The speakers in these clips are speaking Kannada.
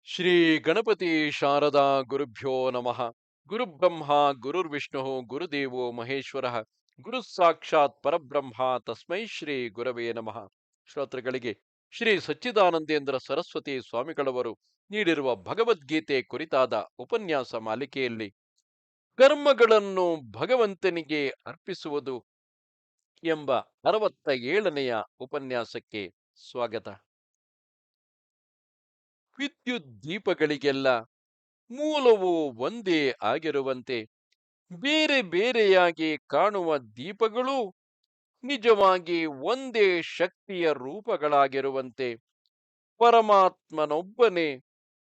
ಶ್ರೀ ಗಣಪತಿ ಶಾರದಾ ಗುರುಭ್ಯೋ ನಮಃ. ಗುರುಬ್ರಹ್ಮ ಗುರುರ್ವಿಷ್ಣು ಗುರುದೇವೋ ಮಹೇಶ್ವರ ಗುರು ಸಾಕ್ಷಾತ್ ಪರಬ್ರಹ್ಮ ತಸ್ಮೈ ಶ್ರೀ ಗುರವೇ ನಮಃ. ಶ್ರೋತೃಗಳಿಗೆ ಶ್ರೀ ಸಚ್ಚಿದಾನಂದೇಂದ್ರ ಸರಸ್ವತಿ ಸ್ವಾಮಿಗಳವರು ನೀಡಿರುವ ಭಗವದ್ಗೀತೆ ಕುರಿತಾದ ಉಪನ್ಯಾಸ ಮಾಲಿಕೆಯಲ್ಲಿ ಕರ್ಮಗಳನ್ನು ಭಗವಂತನಿಗೆ ಅರ್ಪಿಸುವುದು ಎಂಬ 67ನೆಯ ಉಪನ್ಯಾಸಕ್ಕೆ ಸ್ವಾಗತ. ವಿದ್ಯುತ್ ದೀಪಗಳಿಗೆಲ್ಲ ಮೂಲವು ಒಂದೇ ಆಗಿರುವಂತೆ ಬೇರೆ ಬೇರೆಯಾಗಿ ಕಾಣುವ ದೀಪಗಳು ನಿಜವಾಗಿ ಒಂದೇ ಶಕ್ತಿಯ ರೂಪಗಳಾಗಿರುವಂತೆ ಪರಮಾತ್ಮನೊಬ್ಬನೇ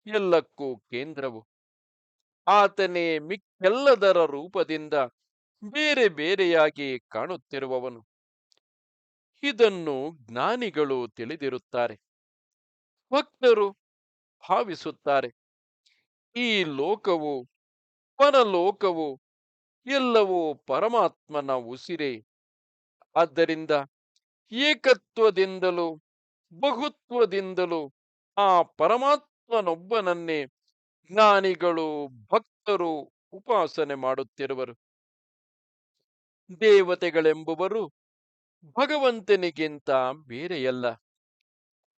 ಎಲ್ಲಕ್ಕೂ ಕೇಂದ್ರವು. ಆತನೇ ಮಿಕ್ಕೆಲ್ಲದರ ರೂಪದಿಂದ ಬೇರೆ ಬೇರೆಯಾಗಿ ಕಾಣುತ್ತಿರುವವನು. ಇದನ್ನು ಜ್ಞಾನಿಗಳು ತಿಳಿದಿರುತ್ತಾರೆ. ಭಕ್ತರು ಭಾವಿಸುತ್ತಾರೆ, ಈ ಲೋಕವು ಪರಲೋಕವು ಎಲ್ಲವೂ ಪರಮಾತ್ಮನ ಉಸಿರೇ. ಆದ್ದರಿಂದ ಏಕತ್ವದಿಂದಲೂ ಬಹುತ್ವದಿಂದಲೂ ಆ ಪರಮಾತ್ಮನೊಬ್ಬನನ್ನೇ ಜ್ಞಾನಿಗಳು ಭಕ್ತರು ಉಪಾಸನೆ ಮಾಡುತ್ತಿರುವರು. ದೇವತೆಗಳೆಂಬುವರು ಭಗವಂತನಿಗಿಂತ ಬೇರೆಯಲ್ಲ.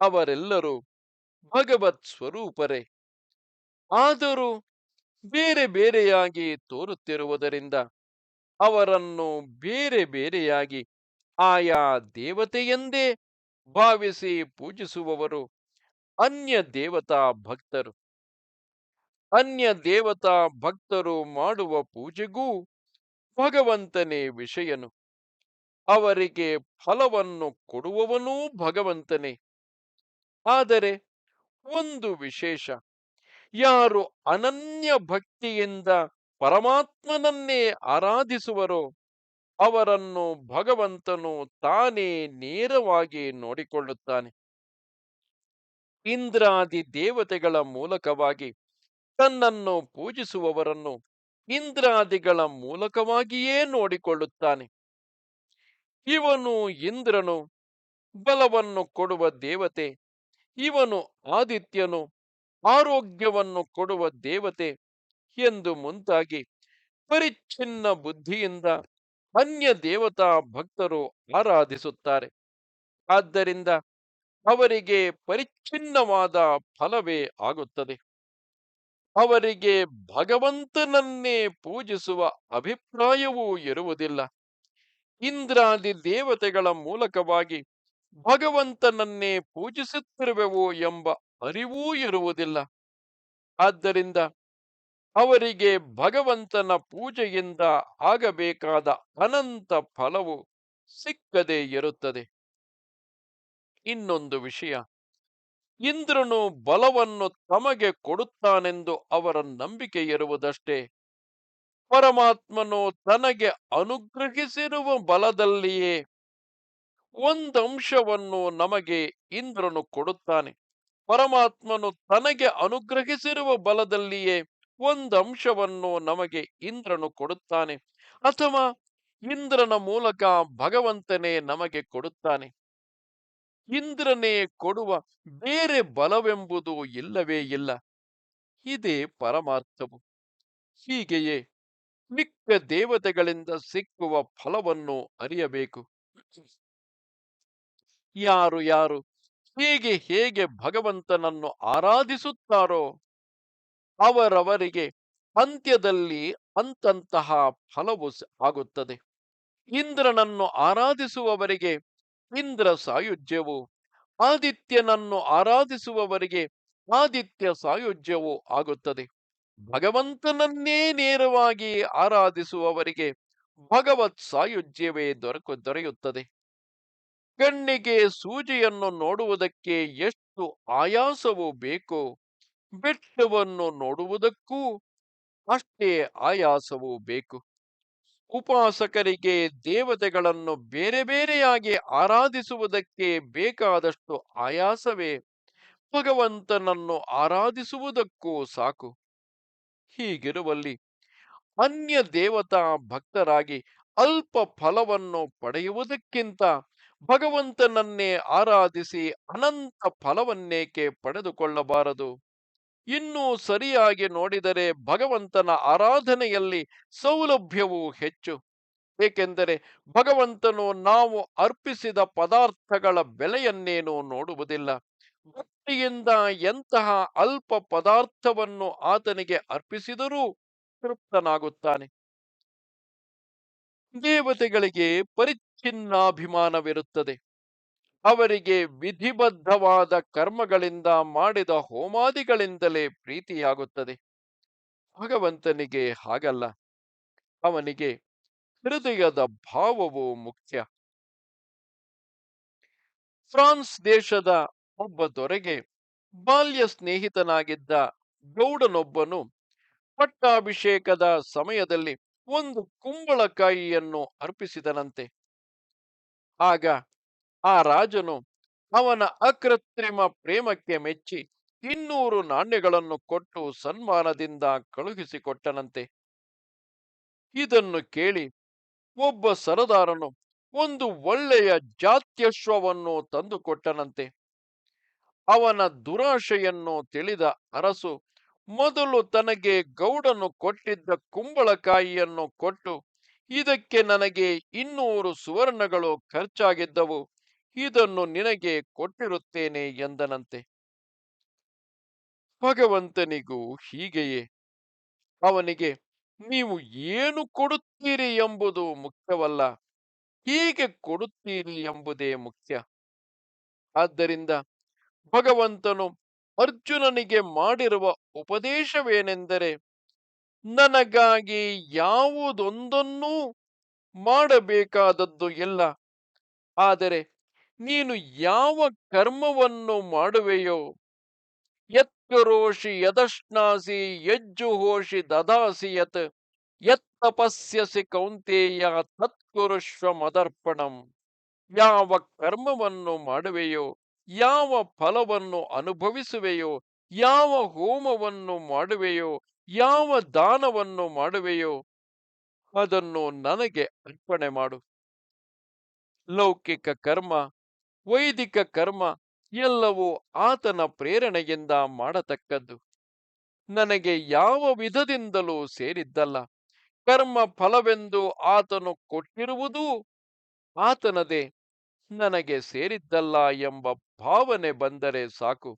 ಅವರೆಲ್ಲರೂ ಭಗವತ್ ಸ್ವರೂಪರೇ. ಆದರೂ ಬೇರೆ ಬೇರೆಯಾಗಿ ತೋರುತ್ತಿರುವುದರಿಂದ ಅವರನ್ನು ಬೇರೆ ಬೇರೆಯಾಗಿ ಆಯಾ ದೇವತೆಯೆಂದೇ ಭಾವಿಸಿ ಪೂಜಿಸುವವರು ಅನ್ಯ ದೇವತಾ ಭಕ್ತರು. ಅನ್ಯ ದೇವತಾ ಭಕ್ತರು ಮಾಡುವ ಪೂಜೆಗೂ ಭಗವಂತನೇ ವಿಷಯನು. ಅವರಿಗೆ ಫಲವನ್ನು ಕೊಡುವವನೂ ಭಗವಂತನೇ. ಆದರೆ ಒಂದು ವಿಶೇಷ, ಯಾರು ಅನನ್ಯ ಭಕ್ತಿಯಿಂದ ಪರಮಾತ್ಮನನ್ನೇ ಆರಾಧಿಸುವರೋ ಅವರನ್ನು ಭಗವಂತನು ತಾನೇ ನೇರವಾಗಿ ನೋಡಿಕೊಳ್ಳುತ್ತಾನೆ. ಇಂದ್ರಾದಿ ದೇವತೆಗಳ ಮೂಲಕವಾಗಿ ತನ್ನನ್ನು ಪೂಜಿಸುವವರನ್ನು ಇಂದ್ರಾದಿಗಳ ಮೂಲಕವಾಗಿಯೇ ನೋಡಿಕೊಳ್ಳುತ್ತಾನೆ. ಇವನು ಇಂದ್ರನು, ಬಲವನ್ನು ಕೊಡುವ ದೇವತೆ. ಇವನು ಆದಿತ್ಯನು, ಆರೋಗ್ಯವನ್ನು ಕೊಡುವ ದೇವತೆ ಎಂದು ಮುಂತಾಗಿ ಪರಿಚ್ಛಿನ್ನ ಬುದ್ಧಿಯಿಂದ ಅನ್ಯ ದೇವತಾ ಭಕ್ತರು ಆರಾಧಿಸುತ್ತಾರೆ. ಆದ್ದರಿಂದ ಅವರಿಗೆ ಪರಿಚ್ಛಿನ್ನವಾದ ಫಲವೇ ಆಗುತ್ತದೆ. ಅವರಿಗೆ ಭಗವಂತನನ್ನೇ ಪೂಜಿಸುವ ಅಭಿಪ್ರಾಯವೂ ಇರುವುದಿಲ್ಲ. ಇಂದ್ರಾದಿ ದೇವತೆಗಳ ಮೂಲಕವಾಗಿ ಭಗವಂತನನ್ನೇ ಪೂಜಿಸುತ್ತಿರುವೆವು ಎಂಬ ಅರಿವೂ ಇರುವುದಿಲ್ಲ. ಆದ್ದರಿಂದ ಅವರಿಗೆ ಭಗವಂತನ ಪೂಜೆಯಿಂದ ಆಗಬೇಕಾದ ಅನಂತ ಫಲವು ಸಿಕ್ಕದೇ ಇರುತ್ತದೆ. ಇನ್ನೊಂದು ವಿಷಯ, ಇಂದ್ರನು ಬಲವನ್ನು ತಮಗೆ ಕೊಡುತ್ತಾನೆಂದು ಅವರ ನಂಬಿಕೆ ಇರುವುದಷ್ಟೇ. ಪರಮಾತ್ಮನು ತನಗೆ ಅನುಗ್ರಹಿಸಿರುವ ಬಲದಲ್ಲಿಯೇ ಒಂದಂಶವನ್ನು ನಮಗೆ ಇಂದ್ರನು ಕೊಡುತ್ತಾನೆ. ಪರಮಾತ್ಮನು ತನಗೆ ಅನುಗ್ರಹಿಸಿರುವ ಬಲದಲ್ಲಿಯೇ ಒಂದಂಶವನ್ನು ನಮಗೆ ಇಂದ್ರನು ಕೊಡುತ್ತಾನೆ, ಅಥವಾ ಇಂದ್ರನ ಮೂಲಕ ಭಗವಂತನೇ ನಮಗೆ ಕೊಡುತ್ತಾನೆ. ಇಂದ್ರನೇ ಕೊಡುವ ಬೇರೆ ಬಲವೆಂಬುದು ಇಲ್ಲವೇ ಇಲ್ಲ. ಇದೇ ಪರಮಾರ್ಥವು. ಹೀಗೆಯೇ ಮಿಕ್ಕ ದೇವತೆಗಳಿಂದ ಸಿಕ್ಕುವ ಫಲವನ್ನು ಅರಿಯಬೇಕು. ಯಾರು ಯಾರು ಹೇಗೆ ಹೇಗೆ ಭಗವಂತನನ್ನು ಆರಾಧಿಸುತ್ತಾರೋ ಅವರವರಿಗೆ ಅಂತ್ಯದಲ್ಲಿ ಅಂತಹ ಫಲವು ಆಗುತ್ತದೆ. ಇಂದ್ರನನ್ನು ಆರಾಧಿಸುವವರಿಗೆ ಇಂದ್ರ ಸಾಯುಜ್ಯವು, ಆದಿತ್ಯನನ್ನು ಆರಾಧಿಸುವವರಿಗೆ ಆದಿತ್ಯ ಸಾಯುಜ್ಯವು ಆಗುತ್ತದೆ. ಭಗವಂತನನ್ನೇ ನೇರವಾಗಿ ಆರಾಧಿಸುವವರಿಗೆ ಭಗವತ್ ಸಾಯುಜ್ಯವೇ ದೊರೆಯುತ್ತದೆ. ಕಣ್ಣಿಗೆ ಸೂಜಿಯನ್ನು ನೋಡುವುದಕ್ಕೆ ಎಷ್ಟು ಆಯಾಸವೂ ಬೇಕೋ, ಬೆಟ್ಟವನ್ನು ನೋಡುವುದಕ್ಕೂ ಅಷ್ಟೇ ಆಯಾಸವೂ ಬೇಕು. ಉಪಾಸಕರಿಗೆ ದೇವತೆಗಳನ್ನು ಬೇರೆ ಬೇರೆಯಾಗಿ ಆರಾಧಿಸುವುದಕ್ಕೆ ಬೇಕಾದಷ್ಟು ಆಯಾಸವೇ ಭಗವಂತನನ್ನು ಆರಾಧಿಸುವುದಕ್ಕೂ ಸಾಕು. ಹೀಗಿರುವಲ್ಲಿ ಅನ್ಯ ದೇವತಾ ಭಕ್ತರಾಗಿ ಅಲ್ಪ ಫಲವನ್ನು ಪಡೆಯುವುದಕ್ಕಿಂತ ಭಗವಂತನನ್ನೇ ಆರಾಧಿಸಿ ಅನಂತ ಫಲವನ್ನೇಕೆ ಪಡೆದುಕೊಳ್ಳಬಾರದು? ಇನ್ನೂ ಸರಿಯಾಗಿ ನೋಡಿದರೆ ಭಗವಂತನ ಆರಾಧನೆಯಲ್ಲಿ ಸೌಲಭ್ಯವೂ ಹೆಚ್ಚು. ಏಕೆಂದರೆ ಭಗವಂತನು ನಾವು ಅರ್ಪಿಸಿದ ಪದಾರ್ಥಗಳ ಬೆಲೆಯನ್ನೇನು ನೋಡುವುದಿಲ್ಲ. ಭಕ್ತಿಯಿಂದ ಎಂತಹ ಅಲ್ಪ ಪದಾರ್ಥವನ್ನು ಆತನಿಗೆ ಅರ್ಪಿಸಿದರೂ ತೃಪ್ತನಾಗುತ್ತಾನೆ. ದೇವತೆಗಳಿಗೆ ಪರಿಚ್ಛಿನ್ನಾಭಿಮಾನವಿರುತ್ತದೆ. ಅವರಿಗೆ ವಿಧಿಬದ್ಧವಾದ ಕರ್ಮಗಳಿಂದ ಮಾಡಿದ ಹೋಮಾದಿಗಳಿಂದಲೇ ಪ್ರೀತಿಯಾಗುತ್ತದೆ. ಭಗವಂತನಿಗೆ ಹಾಗಲ್ಲ. ಅವನಿಗೆ ಹೃದಯದ ಭಾವವು ಮುಖ್ಯ. ಫ್ರಾನ್ಸ್ ದೇಶದ ಒಬ್ಬ ದೊರೆಗೆ ಬಾಲ್ಯ ಸ್ನೇಹಿತನಾಗಿದ್ದ ಗೌಡನೊಬ್ಬನು ಪಟ್ಟಾಭಿಷೇಕದ ಸಮಯದಲ್ಲಿ ಒಂದು ಕುಂಬಳಕಾಯಿಯನ್ನು ಅರ್ಪಿಸಿದನಂತೆ. ಆಗ ಆ ರಾಜನು ಅವನ ಅಕೃತ್ರಿಮ ಪ್ರೇಮಕ್ಕೆ ಮೆಚ್ಚಿ 200 ನಾಣ್ಯಗಳನ್ನು ಕೊಟ್ಟು ಸನ್ಮಾನದಿಂದ ಕಳುಹಿಸಿಕೊಟ್ಟನಂತೆ. ಇದನ್ನು ಕೇಳಿ ಒಬ್ಬ ಸರದಾರನು ಒಂದು ಒಳ್ಳೆಯ ಜಾತ್ಯಶ್ವವನ್ನು ತಂದುಕೊಟ್ಟನಂತೆ. ಅವನ ದುರಾಶೆಯನ್ನು ತಿಳಿದ ಅರಸು ಮೊದಲು ತನಗೆ ಗೌಡನು ಕೊಟ್ಟಿದ್ದ ಕುಂಬಳಕಾಯಿಯನ್ನು ಕೊಟ್ಟು, ಇದಕ್ಕೆ ನನಗೆ 200 ಸುವರ್ಣಗಳು ಖರ್ಚಾಗಿದ್ದವು, ಇದನ್ನು ನಿನಗೆ ಕೊಟ್ಟಿರುತ್ತೇನೆ ಎಂದನಂತೆ. ಭಗವಂತನಿಗೂ ಹೀಗೆಯೇ. ಅವನಿಗೆ ನೀವು ಏನು ಕೊಡುತ್ತೀರಿ ಎಂಬುದು ಮುಖ್ಯವಲ್ಲ, ಹೀಗೆ ಕೊಡುತ್ತೀರಿ ಎಂಬುದೇ ಮುಖ್ಯ. ಆದ್ದರಿಂದ ಭಗವಂತನು ಅರ್ಜುನನಿಗೆ ಮಾಡಿರುವ ಉಪದೇಶವೇನೆಂದರೆ, ನನಗಾಗಿ ಯಾವುದೊಂದನ್ನೂ ಮಾಡಬೇಕಾದದ್ದು ಇಲ್ಲ. ಆದರೆ ನೀನು ಯಾವ ಕರ್ಮವನ್ನು ಮಾಡುವೆಯೋ, ಯತ್ಕರೋಷಿ ಯದಶ್ನಾಸಿ ಯಜ್ಜುಹೋಷಿ ದದಾಸಿ ಯತ್ ಯತ್ತಪಸ್ಯಸಿ ಕೌಂತೇಯ ತತ್ಕುರುಷ್ವ ಮದರ್ಪಣಂ. ಯಾವ ಕರ್ಮವನ್ನು ಮಾಡುವೆಯೋ, ಯಾವ ಫಲವನ್ನು ಅನುಭವಿಸುವೆಯೋ, ಯಾವ ಹೋಮವನ್ನು ಮಾಡುವೆಯೋ, ಯಾವ ದಾನವನ್ನು ಮಾಡುವೆಯೋ, ಅದನ್ನು ನನಗೆ ಅರ್ಪಣೆ ಮಾಡು. ಲೌಕಿಕ ಕರ್ಮ, ವೈದಿಕ ಕರ್ಮ ಎಲ್ಲವೂ ಆತನ ಪ್ರೇರಣೆಯಿಂದ ಮಾಡತಕ್ಕದ್ದು. ನನಗೆ ಯಾವ ವಿಧದಿಂದಲೂ ಸೇರಿದ್ದಲ್ಲ. ಕರ್ಮ ಫಲವೆಂದು ಆತನು ಕೊಟ್ಟಿರುವುದೂ ಆತನದೇ, ನನಗೆ ಸೇರಿದ್ದಲ್ಲ ಎಂಬ ಭಾವನೆ ಬಂದರೆ ಸಾಕು.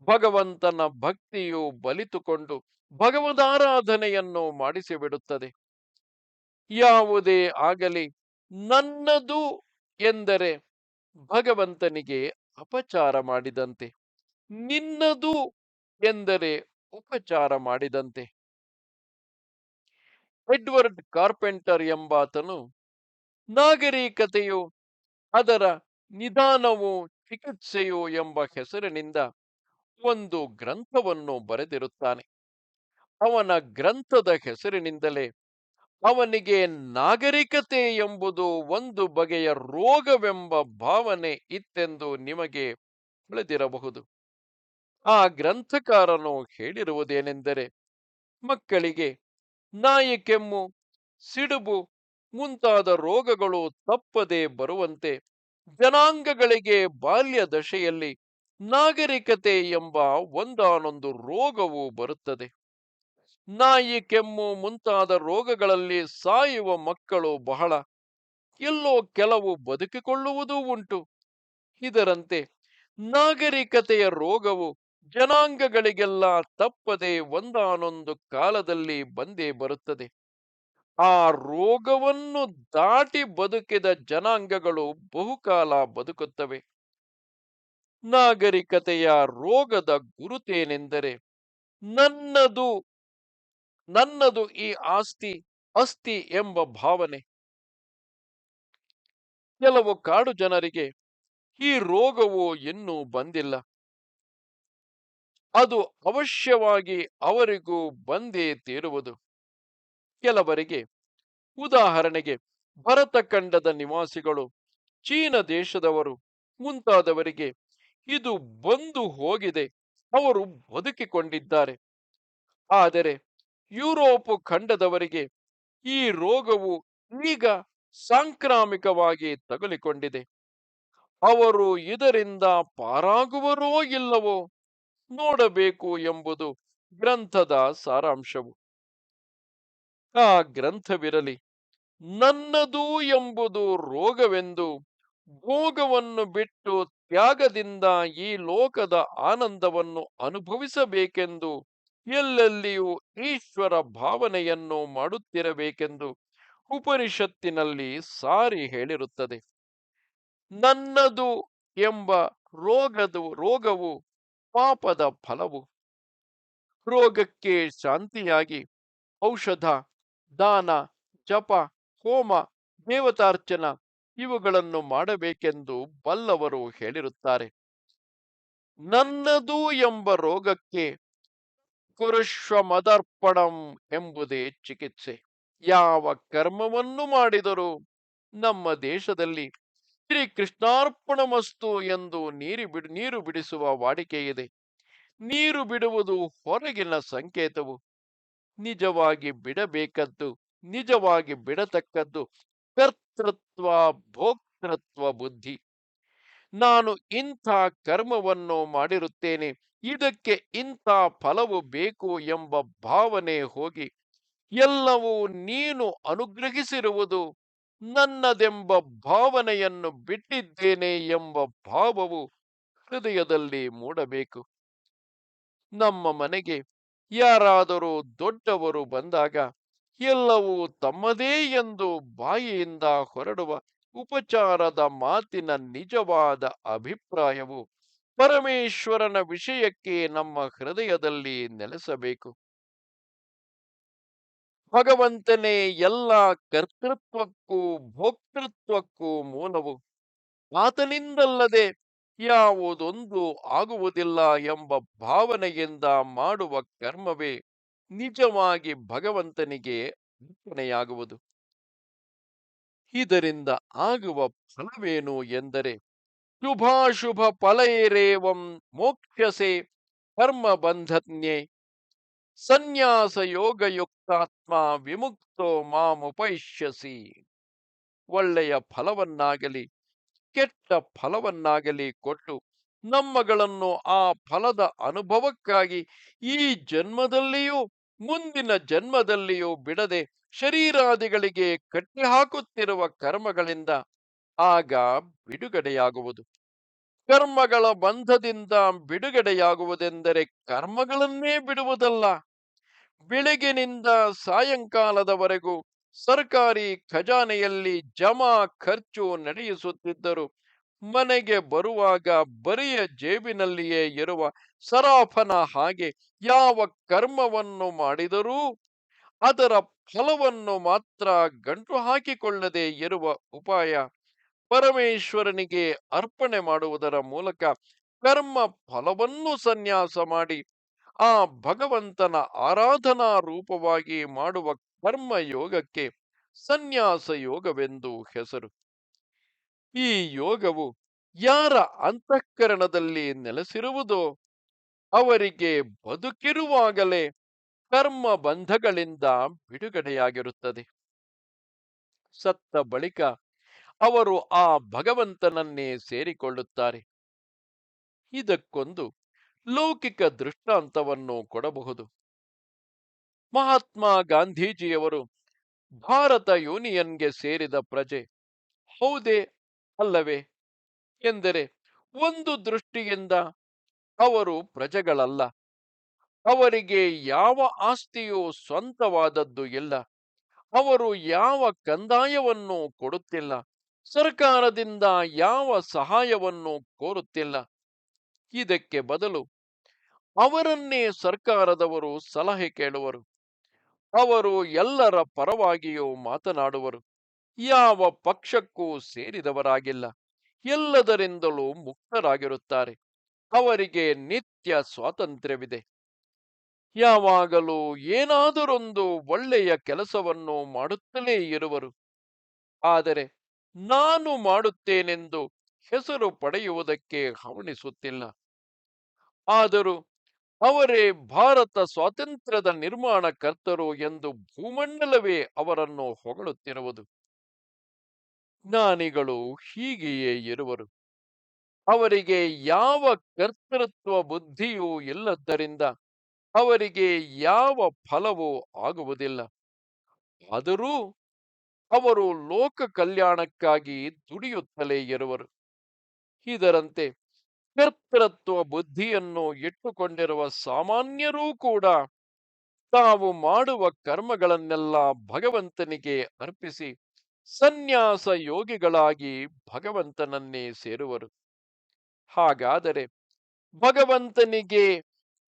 ಭಗವಂತನ ಭಕ್ತಿಯು ಬಲಿತುಕೊಂಡು ಭಗವದಾರಾಧನೆಯನ್ನು ಮಾಡಿಸಿಬಿಡುತ್ತದೆ. ಯಾವುದೇ ಆಗಲಿ ನನ್ನದು ಎಂದರೆ ಭಗವಂತನಿಗೆ ಅಪಚಾರ ಮಾಡಿದಂತೆ, ನಿನ್ನದು ಎಂದರೆ ಉಪಚಾರ ಮಾಡಿದಂತೆ. ಎಡ್ವರ್ಡ್ ಕಾರ್ಪೆಂಟರ್ ಎಂಬಾತನು ನಾಗರಿಕತೆಯು, ಅದರ ನಿಧಾನವು ಚಿಕಿತ್ಸೆಯು ಎಂಬ ಹೆಸರಿನಿಂದ ಒಂದು ಗ್ರಂಥವನ್ನು ಬರೆದಿರುತ್ತಾನೆ. ಅವನ ಗ್ರಂಥದ ಹೆಸರಿನಿಂದಲೇ ಅವನಿಗೆ ನಾಗರಿಕತೆ ಎಂಬುದು ಒಂದು ಬಗೆಯ ರೋಗವೆಂಬ ಭಾವನೆ ಇತ್ತೆಂದು ನಿಮಗೆ ತಿಳಿದಿರಬಹುದು. ಆ ಗ್ರಂಥಕಾರನು ಹೇಳಿರುವುದೇನೆಂದರೆ, ಮಕ್ಕಳಿಗೆ ನಾಯಿ ಕೆಮ್ಮು, ಸಿಡುಬು ಮುಂತಾದ ರೋಗಗಳು ತಪ್ಪದೆ ಬರುವಂತೆ ಜನಾಂಗಗಳಿಗೆ ಬಾಲ್ಯ ದಶೆಯಲ್ಲಿ ನಾಗರಿಕತೆ ಎಂಬ ಒಂದಾನೊಂದು ರೋಗವು ಬರುತ್ತದೆ. ನಾಯಿ ಕೆಮ್ಮು ಮುಂತಾದ ರೋಗಗಳಲ್ಲಿ ಸಾಯುವ ಮಕ್ಕಳು ಬಹಳ, ಎಲ್ಲೋ ಕೆಲವು ಬದುಕಿಕೊಳ್ಳುವುದೂ ಉಂಟು. ಇದರಂತೆ ನಾಗರಿಕತೆಯ ರೋಗವು ಜನಾಂಗಗಳಿಗೆಲ್ಲ ತಪ್ಪದೆ ಒಂದಾನೊಂದು ಕಾಲದಲ್ಲಿ ಬಂದೇ ಬರುತ್ತದೆ. ಆ ರೋಗವನ್ನು ದಾಟಿ ಬದುಕಿದ ಜನಾಂಗಗಳು ಬಹುಕಾಲ ಬದುಕುತ್ತವೆ. ನಾಗರಿಕತೆಯ ರೋಗದ ಗುರುತೇನೆಂದರೆ, ನನ್ನದು ನನ್ನದು ಈ ಆಸ್ತಿ ಅಸ್ತಿ ಎಂಬ ಭಾವನೆ. ಕೆಲವು ಕಾಡು ಜನರಿಗೆ ಈ ರೋಗವು ಇನ್ನೂ ಬಂದಿಲ್ಲ. ಅದು ಅವಶ್ಯವಾಗಿ ಅವರಿಗೂ ಬಂದೇ ತೀರುವುದು. ಕೆಲವರಿಗೆ, ಉದಾಹರಣೆಗೆ ಭರತಖಂಡದ ನಿವಾಸಿಗಳು, ಚೀನ ದೇಶದವರು ಮುಂತಾದವರಿಗೆ ಇದು ಬಂದು ಹೋಗಿದೆ, ಅವರು ಬದುಕಿಕೊಂಡಿದ್ದಾರೆ. ಆದರೆ ಯುರೋಪ್ ಖಂಡದವರಿಗೆ ಈ ರೋಗವು ಈಗ ಸಾಂಕ್ರಾಮಿಕವಾಗಿ ತಗುಲಿಕೊಂಡಿದೆ. ಅವರು ಇದರಿಂದ ಪಾರಾಗುವರೋ ಇಲ್ಲವೋ ನೋಡಬೇಕು ಎಂಬುದು ಗ್ರಂಥದ ಸಾರಾಂಶವು. ಆ ಗ್ರಂಥವಿರಲಿ ನನ್ನದು ಎಂಬುದು ರೋಗವೆಂದು ಭೋಗವನ್ನು ಬಿಟ್ಟು ತ್ಯಾಗದಿಂದ ಈ ಲೋಕದ ಆನಂದವನ್ನು ಅನುಭವಿಸಬೇಕೆಂದು ಎಲ್ಲೆಲ್ಲಿಯೂ ಈಶ್ವರ ಭಾವನೆಯನ್ನು ಮಾಡುತ್ತಿರಬೇಕೆಂದು ಉಪನಿಷತ್ತಿನಲ್ಲಿ ಸಾರಿ ಹೇಳಿರುತ್ತದೆ. ನನ್ನದು ಎಂಬ ರೋಗವು ಪಾಪದ ಫಲವು. ರೋಗಕ್ಕೆ ಶಾಂತಿಯಾಗಿ ಔಷಧ, ದಾನ, ಜಪ, ಹೋಮ, ದೇವತಾರ್ಚನ ಇವುಗಳನ್ನು ಮಾಡಬೇಕೆಂದು ಬಲ್ಲವರು ಹೇಳಿರುತ್ತಾರೆ. ನನ್ನದು ಎಂಬ ರೋಗಕ್ಕೆ ಕುರುಶ್ವ ಮದರ್ಪಣಂ ಎಂಬುದೇ ಚಿಕಿತ್ಸೆ. ಯಾವ ಕರ್ಮವನ್ನು ಮಾಡಿದರೂ ನಮ್ಮ ದೇಶದಲ್ಲಿ ಶ್ರೀ ಕೃಷ್ಣಾರ್ಪಣಮಸ್ತು ಎಂದು ನೀರು ಬಿಡಿಸುವ ವಾಡಿಕೆ ಇದೆ. ನೀರು ಬಿಡುವುದು ಹೊರಗಿನ ಸಂಕೇತವು. ನಿಜವಾಗಿ ಬಿಡಬೇಕದ್ದು, ನಿಜವಾಗಿ ಬಿಡತಕ್ಕದ್ದು ಕರ್ತೃತ್ವ, ಭೋಕ್ತೃತ್ವ ಬುದ್ಧಿ. ನಾನು ಇಂಥ ಕರ್ಮವನ್ನು ಮಾಡಿರುತ್ತೇನೆ, ಇದಕ್ಕೆ ಇಂಥ ಫಲವು ಬೇಕು ಎಂಬ ಭಾವನೆ ಹೋಗಿ ಎಲ್ಲವೂ ನೀನು ಅನುಗ್ರಹಿಸಿರುವುದು, ನನ್ನದೆಂಬ ಭಾವನೆಯನ್ನು ಬಿಟ್ಟಿದ್ದೇನೆ ಎಂಬ ಭಾವವು ಹೃದಯದಲ್ಲಿ ಮೂಡಬೇಕು. ನಮ್ಮ ಮನೆಗೆ ಯಾರಾದರೂ ದೊಡ್ಡವರು ಬಂದಾಗ ಎಲ್ಲವೂ ತಮ್ಮದೇ ಎಂದು ಬಾಯಿಯಿಂದ ಹೊರಡುವ ಉಪಚಾರದ ಮಾತಿನ ನಿಜವಾದ ಅಭಿಪ್ರಾಯವು ಪರಮೇಶ್ವರನ ವಿಷಯಕ್ಕೆ ನಮ್ಮ ಹೃದಯದಲ್ಲಿ ನೆಲೆಸಬೇಕು. ಭಗವಂತನೇ ಎಲ್ಲ ಕರ್ತೃತ್ವಕ್ಕೂ ಭೋಕ್ತೃತ್ವಕ್ಕೂ ಮೂಲವು. ಆತನಿಂದಲ್ಲದೆ ಯಾವುದೊಂದು ಆಗುವುದಿಲ್ಲ ಎಂಬ ಭಾವನೆಯಿಂದ ಮಾಡುವ ಕರ್ಮವೇ ನಿಜವಾಗಿ ಭಗವಂತನಿಗೆ ಅರ್ಪಣೆಯಾಗುವುದು. ಇದರಿಂದ ಆಗುವ ಫಲವೇನು ಎಂದರೆ ಶುಭಾಶುಭ ಫಲೈರೇವಂ ಮೋಕ್ಷಸೆ ಕರ್ಮ ಬಂಧನ್ಯೆ ಸನ್ಯಾಸ ಯೋಗಯುಕ್ತಾತ್ಮ ವಿಮುಕ್ತೋ ಮಾಮುಪೈಷ್ಯಸಿ. ಒಳ್ಳೆಯ ಫಲವನ್ನಾಗಲಿ ಕೆಟ್ಟ ಫಲವನ್ನಾಗಲಿ ಕೊಟ್ಟು ನಮ್ಮಗಳನ್ನು ಆ ಫಲದ ಅನುಭವಕ್ಕಾಗಿ ಈ ಜನ್ಮದಲ್ಲಿಯೂ ಮುಂದಿನ ಜನ್ಮದಲ್ಲಿಯೂ ಬಿಡದೆ ಶರೀರಾದಿಗಳಿಗೆ ಕಟ್ಟಿಹಾಕುತ್ತಿರುವ ಕರ್ಮಗಳಿಂದ ಆಗ ಬಿಡುಗಡೆಯಾಗುವುದು. ಕರ್ಮಗಳ ಬಂಧದಿಂದ ಬಿಡುಗಡೆಯಾಗುವುದೆಂದರೆ ಕರ್ಮಗಳನ್ನೇ ಬಿಡುವುದಲ್ಲ. ಬೆಳಗಿನಿಂದ ಸಾಯಂಕಾಲದವರೆಗೂ ಸರ್ಕಾರಿ ಖಜಾನೆಯಲ್ಲಿ ಜಮಾ ಖರ್ಚು ನಡೆಯಿಸುತ್ತಿದ್ದರು ಮನೆಗೆ ಬರುವಾಗ ಬರಿಯ ಜೇಬಿನಲ್ಲಿಯೇ ಇರುವ ಸರಾಫನ ಹಾಗೆ ಯಾವ ಕರ್ಮವನ್ನು ಮಾಡಿದರೂ ಅದರ ಫಲವನ್ನು ಮಾತ್ರ ಗಂಟು ಹಾಕಿಕೊಳ್ಳದೆ ಇರುವ ಉಪಾಯ ಪರಮೇಶ್ವರನಿಗೆ ಅರ್ಪಣೆ ಮಾಡುವುದರ ಮೂಲಕ ಕರ್ಮ ಫಲವನ್ನು ಸನ್ಯಾಸ ಮಾಡಿ ಆ ಭಗವಂತನ ಆರಾಧನಾ ರೂಪವಾಗಿ ಮಾಡುವ ಕರ್ಮ ಯೋಗಕ್ಕೆ ಸನ್ಯಾಸ ಯೋಗವೆಂದು ಹೆಸರು. ಈ ಯೋಗವು ಯಾರ ಅಂತಃಕರಣದಲ್ಲಿ ನೆಲೆಸಿರುವುದೋ ಅವರಿಗೆ ಬದುಕಿರುವಾಗಲೇ ಕರ್ಮ ಬಂಧಗಳಿಂದ ಬಿಡುಗಡೆಯಾಗಿರುತ್ತದೆ. ಸತ್ತ ಬಳಿಕ ಅವರು ಆ ಭಗವಂತನನ್ನೇ ಸೇರಿಕೊಳ್ಳುತ್ತಾರೆ. ಇದಕ್ಕೊಂದು ಲೌಕಿಕ ದೃಷ್ಟಾಂತವನ್ನು ಕೊಡಬಹುದು. ಮಹಾತ್ಮ ಗಾಂಧೀಜಿಯವರು ಭಾರತ ಯೂನಿಯನ್ಗೆ ಸೇರಿದ ಪ್ರಜೆ ಹೌದೇ ಅಲ್ಲವೇ ಎಂದರೆ ಒಂದು ದೃಷ್ಟಿಯಿಂದ ಅವರು ಪ್ರಜೆಗಳಲ್ಲ. ಅವರಿಗೆ ಯಾವ ಆಸ್ತಿಯೂ ಸ್ವಂತವಾದದ್ದು ಇಲ್ಲ. ಅವರು ಯಾವ ಕಂದಾಯವನ್ನು ಕೊಡುತ್ತಿಲ್ಲ. ಸರ್ಕಾರದಿಂದ ಯಾವ ಸಹಾಯವನ್ನು ಕೋರುತ್ತಿಲ್ಲ. ಇದಕ್ಕೆ ಬದಲು ಅವರನ್ನೇ ಸರ್ಕಾರದವರು ಸಲಹೆ ಕೇಳುವರು. ಅವರು ಎಲ್ಲರ ಪರವಾಗಿಯೂ ಮಾತನಾಡುವರು. ಯಾವ ಪಕ್ಷಕ್ಕೂ ಸೇರಿದವರಾಗಿಲ್ಲ. ಎಲ್ಲದರಿಂದಲೂ ಮುಕ್ತರಾಗಿರುತ್ತಾರೆ. ಅವರಿಗೆ ನಿತ್ಯ ಸ್ವಾತಂತ್ರ್ಯವಿದೆ. ಯಾವಾಗಲೂ ಏನಾದರೊಂದು ಒಳ್ಳೆಯ ಕೆಲಸವನ್ನು ಮಾಡುತ್ತಲೇ ಇರುವರು. ಆದರೆ ನಾನು ಮಾಡುತ್ತೇನೆಂದು ಹೆಸರು ಪಡೆಯುವುದಕ್ಕೆ ಹವಣಿಸುತ್ತಿಲ್ಲ. ಆದರೂ ಅವರೇ ಭಾರತ ಸ್ವಾತಂತ್ರ್ಯದ ನಿರ್ಮಾಣಕರ್ತರು ಎಂದು ಭೂಮಂಡಲವೇ ಅವರನ್ನು ಹೊಗಳುತ್ತಿರುವುದು. ಜ್ಞಾನಿಗಳು ಹೀಗೆಯೇ ಇರುವರು. ಅವರಿಗೆ ಯಾವ ಕರ್ತೃತ್ವ ಬುದ್ಧಿಯೂ ಇಲ್ಲದ್ದರಿಂದ ಅವರಿಗೆ ಯಾವ ಫಲವೂ ಆಗುವುದಿಲ್ಲ. ಆದರೂ ಅವರು ಲೋಕ ಕಲ್ಯಾಣಕ್ಕಾಗಿ ದುಡಿಯುತ್ತಲೇ ಇರುವರು. ಇದರಂತೆ ಕರ್ತೃತ್ವ ಬುದ್ಧಿಯನ್ನು ಇಟ್ಟುಕೊಂಡಿರುವ ಸಾಮಾನ್ಯರೂ ಕೂಡ ತಾವು ಮಾಡುವ ಕರ್ಮಗಳನ್ನೆಲ್ಲ ಭಗವಂತನಿಗೆ ಅರ್ಪಿಸಿ ಸನ್ಯಾಸ ಯೋಗಿಗಳಾಗಿ ಭಗವಂತನನ್ನೇ ಸೇರುವರು. ಹಾಗಾದರೆ ಭಗವಂತನಿಗೆ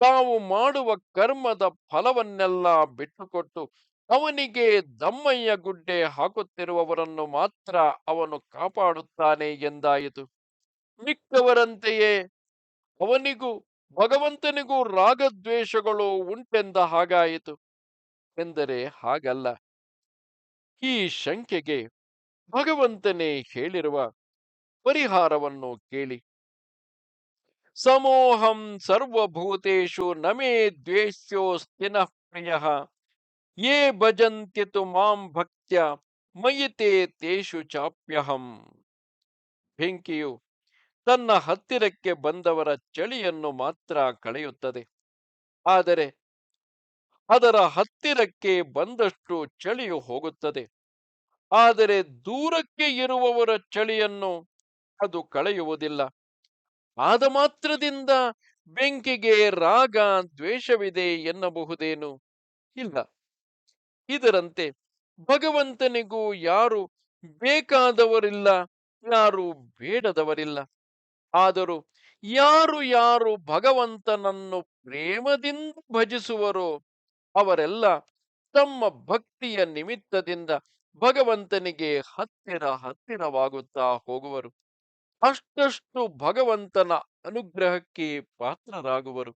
ತಾವು ಮಾಡುವ ಕರ್ಮದ ಫಲವನ್ನೆಲ್ಲ ಬಿಟ್ಟುಕೊಟ್ಟು ಅವನಿಗೆ ದಮ್ಮಯ್ಯ ಗುಡ್ಡೆ ಹಾಕುತ್ತಿರುವವರನ್ನು ಮಾತ್ರ ಅವನು ಕಾಪಾಡುತ್ತಾನೆ ಎಂದಾಯಿತು. ಮಿಕ್ಕವರಂತೆಯೇ ಅವನಿಗೂ ಭಗವಂತನಿಗೂ ರಾಗದ್ವೇಷಗಳು ಉಂಟೆಂದ ಹಾಗಾಯಿತು ಎಂದರೆ ಹಾಗಲ್ಲ. ಈ ಶಂಕೆಗೆ ಭಗವಂತನೇ ಹೇಳಿರುವ ಪರಿಹಾರವನ್ನು ಕೇಳಿ. ಸಮೋಹಂ ಸರ್ವಭೂತೇಷು ನಮೇ ದ್ವೇಷ್ಯೋಸ್ತಿನಃ ಪ್ರಿಯಃ ಯೇ ಭಜಂತಿ ತು ಮಾಂ ಭಕ್ತ್ಯ ಮಯಿತೆ ತೇಷು ಚಾಪ್ಯಹಂ. ಬೆಂಕಿಯು ತನ್ನ ಹತ್ತಿರಕ್ಕೆ ಬಂದವರ ಚಳಿಯನ್ನು ಮಾತ್ರ ಕಳೆಯುತ್ತದೆ. ಆದರೆ ಅದರ ಹತ್ತಿರಕ್ಕೆ ಬಂದಷ್ಟು ಚಳಿಯು ಹೋಗುತ್ತದೆ. ಆದರೆ ದೂರಕ್ಕೆ ಇರುವವರ ಚಳಿಯನ್ನು ಅದು ಕಳೆಯುವುದಿಲ್ಲ. ಆದ ಮಾತ್ರದಿಂದ ಬೆಂಕಿಗೆ ರಾಗ ದ್ವೇಷವಿದೆ ಎನ್ನಬಹುದೇನು? ಇಲ್ಲ. ಇದರಂತೆ ಭಗವಂತನಿಗೂ ಯಾರು ಬೇಕಾದವರಿಲ್ಲ, ಯಾರು ಬೇಡದವರಿಲ್ಲ. ಆದರೂ ಯಾರು ಯಾರು ಭಗವಂತನನ್ನು ಪ್ರೇಮದಿಂದ ಭಜಿಸುವರೋ ಅವರೆಲ್ಲ ತಮ್ಮ ಭಕ್ತಿಯ ನಿಮಿತ್ತದಿಂದ ಭಗವಂತನಿಗೆ ಹತ್ತಿರವಾಗುತ್ತಾ ಹೋಗುವರು. ಅಷ್ಟಷ್ಟು ಭಗವಂತನ ಅನುಗ್ರಹಕ್ಕೆ ಪಾತ್ರರಾಗುವರು.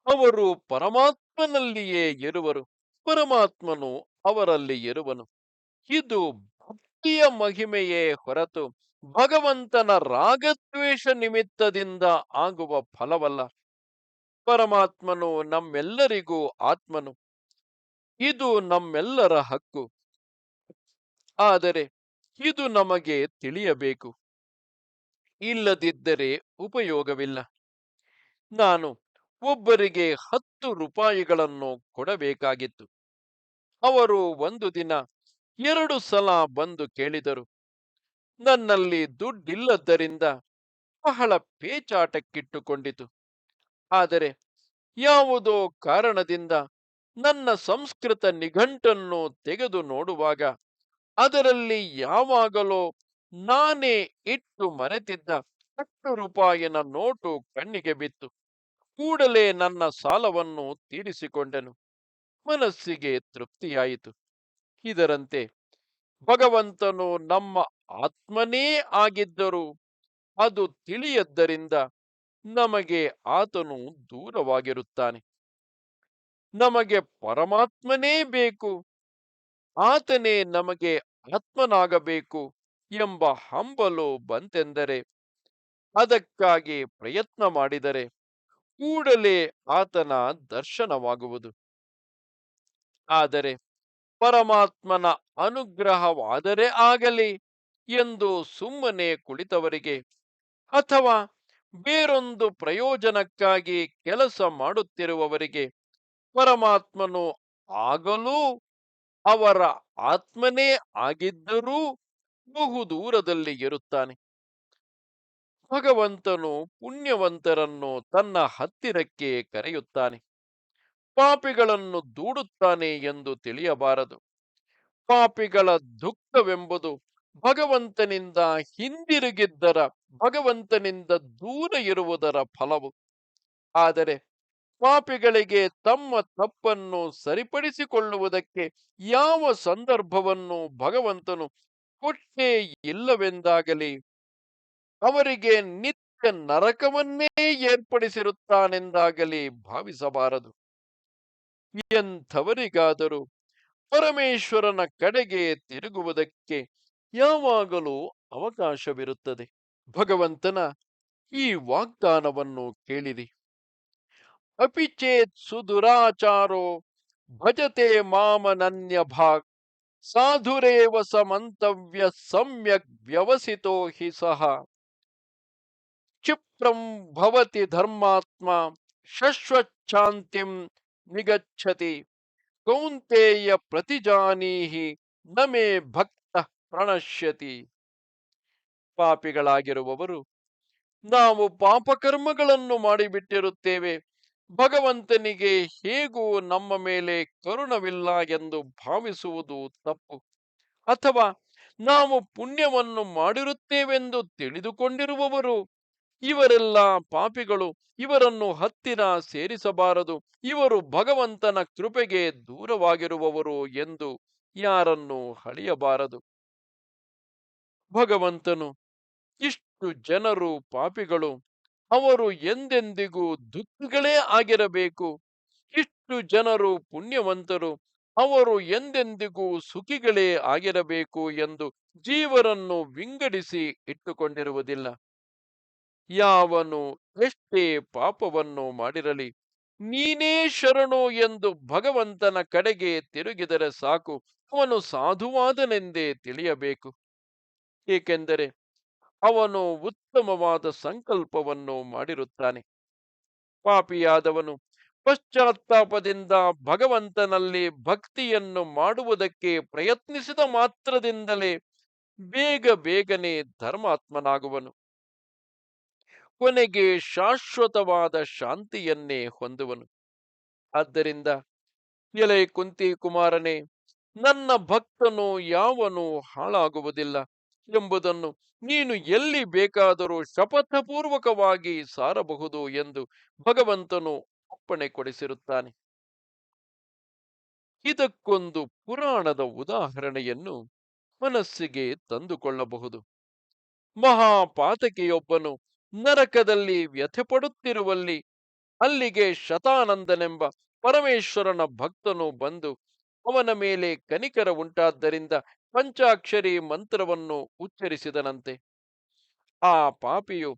ಅವರು ಪರಮಾತ್ಮನಲ್ಲಿಯೇ ಇರುವರು, ಪರಮಾತ್ಮನು ಅವರಲ್ಲಿ ಇರುವನು. ಇದು ಭಕ್ತಿಯ ಮಹಿಮೆಯೇ ಹೊರತು ಭಗವಂತನ ರಾಗದ್ವೇಷ ನಿಮಿತ್ತದಿಂದ ಆಗುವ ಫಲವಲ್ಲ. ಪರಮಾತ್ಮನು ನಮ್ಮೆಲ್ಲರಿಗೂ ಆತ್ಮನು. ಇದು ನಮ್ಮೆಲ್ಲರ ಹಕ್ಕು. ಆದರೆ ಇದು ನಮಗೆ ತಿಳಿಯಬೇಕು. ಇಲ್ಲದಿದ್ದರೆ ಉಪಯೋಗವಿಲ್ಲ. ನಾನು ಒಬ್ಬರಿಗೆ 10 ರೂಪಾಯಿಗಳನ್ನು ಕೊಡಬೇಕಾಗಿತ್ತು. ಅವರು ಒಂದು ದಿನ 2 ಸಲ ಬಂದು ಕೇಳಿದರು. ನನ್ನಲ್ಲಿ ದುಡ್ಡಿಲ್ಲದ್ದರಿಂದ ಬಹಳ ಪೇಚಾಟಕ್ಕಿಟ್ಟುಕೊಂಡಿತು. ಆದರೆ ಯಾವುದೋ ಕಾರಣದಿಂದ ನನ್ನ ಸಂಸ್ಕೃತ ನಿಘಂಟನ್ನು ತೆಗೆದು ನೋಡುವಾಗ ಅದರಲ್ಲಿ ಯಾವಾಗಲೋ ನಾನೇ ಇಟ್ಟು ಮರೆತಿದ್ದ 10 ರೂಪಾಯಿನ ನೋಟು ಕಣ್ಣಿಗೆ ಬಿತ್ತು. ಕೂಡಲೇ ನನ್ನ ಸಾಲವನ್ನು ತೀರಿಸಿಕೊಂಡೆನು. ಮನಸ್ಸಿಗೆ ತೃಪ್ತಿಯಾಯಿತು. ಇದರಂತೆ ಭಗವಂತನು ನಮ್ಮ ಆತ್ಮನೇ ಆಗಿದ್ದರೂ ಅದು ತಿಳಿಯದ್ದರಿಂದ ನಮಗೆ ಆತನು ದೂರವಾಗಿರುತ್ತಾನೆ. ನಮಗೆ ಪರಮಾತ್ಮನೇ ಬೇಕು, ಆತನೇ ನಮಗೆ ಆತ್ಮನಾಗಬೇಕು ಎಂಬ ಹಂಬಲು ಬಂತೆಂದರೆ ಅದಕ್ಕಾಗಿ ಪ್ರಯತ್ನ ಮಾಡಿದರೆ ಕೂಡಲೇ ಆತನ ದರ್ಶನವಾಗುವುದು. ಆದರೆ ಪರಮಾತ್ಮನ ಅನುಗ್ರಹವಾದರೆ ಆಗಲಿ ಎಂದು ಸುಮ್ಮನೆ ಕುಳಿತವರಿಗೆ ಅಥವಾ ಬೇರೊಂದು ಪ್ರಯೋಜನಕ್ಕಾಗಿ ಕೆಲಸ ಮಾಡುತ್ತಿರುವವರಿಗೆ ಪರಮಾತ್ಮನು ಆಗಲೂ ಅವರ ಆತ್ಮನೇ ಆಗಿದ್ದರೂ ಬಹುದೂರದಲ್ಲಿ ಇರುತ್ತಾನೆ. ಭಗವಂತನು ಪುಣ್ಯವಂತರನ್ನು ತನ್ನ ಹತ್ತಿರಕ್ಕೆ ಕರೆಯುತ್ತಾನೆ, ಪಾಪಿಗಳನ್ನು ದೂಡುತ್ತಾನೆ ಎಂದು ತಿಳಿಯಬಾರದು. ಪಾಪಿಗಳ ದುಃಖವೆಂಬುದು ಭಗವಂತನಿಂದ ಹಿಂದಿರುಗಿದ್ದರ ಭಗವಂತನಿಂದ ದೂರ ಇರುವುದರ ಫಲವು. ಆದರೆ ಪಾಪಿಗಳಿಗೆ ತಮ್ಮ ತಪ್ಪನ್ನು ಸರಿಪಡಿಸಿಕೊಳ್ಳುವುದಕ್ಕೆ ಯಾವ ಸಂದರ್ಭವನ್ನು ಭಗವಂತನು ಕೊಟ್ಟೇ ಇಲ್ಲವೆಂದಾಗಲಿ ಅವರಿಗೆ ನಿತ್ಯ ನರಕವನ್ನೇ ಏರ್ಪಡಿಸಿರುತ್ತಾನೆಂದಾಗಲಿ ಭಾವಿಸಬಾರದು. ಎಂಥವರಿಗಾದರೂ ಪರಮೇಶ್ವರನ ಕಡೆಗೆ ತಿರುಗುವುದಕ್ಕೆ ಯಾವಾಗಲೂ ಅವಕಾಶವಿರುತ್ತದೆ. ಭಗವಂತನ ಈ ವಾಗ್ದಾನವನ್ನು ಕೇಳಿರಿ. ಅಪಿ ಚೇತ್ ಸುದುರಾಚಾರೋ ಭಜತೆ ಮಾಮನನ್ಯ ಭಾಗ್ ಸಾಧುರೇವ ಸಮಂತವ್ಯ ಸಮ್ಯಕ್ ವ್ಯವಸಿತೋ ಹಿ ಸಹ. ಕ್ಷಿಪ್ರಂ ಭವತಿ ಧರ್ಮಾತ್ಮ ಶಶ್ವಚ್ಛಾಂತಿಂ ನಿಗಚ್ಚತಿ ಕೌಂತೇಯ ಪ್ರತಿಜಾನೀಹಿ ನ ಮೇ ಭಕ್ತ ಪ್ರಣಶ್ಯತಿ. ಪಾಪಿಗಳಾಗಿರುವವರು ನಾವು ಪಾಪಕರ್ಮಗಳನ್ನು ಮಾಡಿಬಿಟ್ಟಿರುತ್ತೇವೆ, ಭಗವಂತನಿಗೆ ಹೇಗೂ ನಮ್ಮ ಮೇಲೆ ಕರುಣವಿಲ್ಲ ಎಂದು ಭಾವಿಸುವುದು ತಪ್ಪು. ಅಥವಾ ನಾವು ಪುಣ್ಯವನ್ನು ಮಾಡಿರುತ್ತೇವೆಂದು ತಿಳಿದುಕೊಂಡಿರುವವರು ಇವರೆಲ್ಲ ಪಾಪಿಗಳು, ಇವರನ್ನು ಹತ್ತಿರ ಸೇರಿಸಬಾರದು, ಇವರು ಭಗವಂತನ ಕೃಪೆಗೆ ದೂರವಾಗಿರುವವರು ಎಂದು ಯಾರನ್ನು ಹಳಿಯಬಾರದು. ಭಗವಂತನು ಇಷ್ಟು ಜನರು ಪಾಪಿಗಳು, ಅವರು ಎಂದೆಂದಿಗೂ ದುಃಖಿಗಳೇ ಆಗಿರಬೇಕು, ಇಷ್ಟು ಜನರು ಪುಣ್ಯವಂತರು, ಅವರು ಎಂದೆಂದಿಗೂ ಸುಖಿಗಳೇ ಆಗಿರಬೇಕು ಎಂದು ಜೀವರನ್ನು ವಿಂಗಡಿಸಿ ಇಟ್ಟುಕೊಂಡಿರುವುದಿಲ್ಲ. ಯಾವನು ಎಷ್ಟೇ ಪಾಪವನ್ನು ಮಾಡಿರಲಿ ನೀನೇ ಶರಣು ಎಂದು ಭಗವಂತನ ಕಡೆಗೆ ತಿರುಗಿದರೆ ಸಾಕು, ಅವನು ಸಾಧುವಾದನೆಂದೇ ತಿಳಿಯಬೇಕು. ಏಕೆಂದರೆ ಅವನು ಉತ್ತಮವಾದ ಸಂಕಲ್ಪವನ್ನು ಮಾಡಿರುತ್ತಾನೆ. ಪಾಪಿಯಾದವನು ಪಶ್ಚಾತ್ತಾಪದಿಂದ ಭಗವಂತನಲ್ಲಿ ಭಕ್ತಿಯನ್ನು ಮಾಡುವುದಕ್ಕೆ ಪ್ರಯತ್ನಿಸಿದ ಮಾತ್ರದಿಂದಲೇ ಬೇಗ ಬೇಗನೆ ಧರ್ಮಾತ್ಮನಾಗುವನು. ಕೊನೆಗೆ ಶಾಶ್ವತವಾದ ಶಾಂತಿಯನ್ನೇ ಹೊಂದುವನು. ಆದ್ದರಿಂದ ಎಲೆ ಕುಂತಿ ಕುಮಾರನೇ, ನನ್ನ ಭಕ್ತನು ಯಾವನು ಹಾಳಾಗುವುದಿಲ್ಲ ಎಂಬುದನ್ನು ನೀನು ಎಲ್ಲಿ ಬೇಕಾದರೂ ಶಪಥಪೂರ್ವಕವಾಗಿ ಸಾರಬಹುದು ಎಂದು ಭಗವಂತನು ಅಪ್ಪಣೆ ಕೊಡಿಸಿರುತ್ತಾನೆ. ಇದಕ್ಕೊಂದು ಪುರಾಣದ ಉದಾಹರಣೆಯನ್ನು ಮನಸ್ಸಿಗೆ ತಂದುಕೊಳ್ಳಬಹುದು. ಮಹಾಪಾತಕಿಯೊಬ್ಬನು ನರಕದಲ್ಲಿ ವ್ಯಥೆಪಡುತ್ತಿರುವಲ್ಲಿ ಅಲ್ಲಿಗೆ ಶತಾನಂದನೆಂಬ ಪರಮೇಶ್ವರನ ಭಕ್ತನು ಬಂದು ಅವನ ಮೇಲೆ ಕನಿಕರ ಉಂಟಾದ್ದರಿಂದ ಪಂಚಾಕ್ಷರಿ ಮಂತ್ರವನ್ನು ಉಚ್ಚರಿಸಿದನಂತೆ. ಆ ಪಾಪಿಯು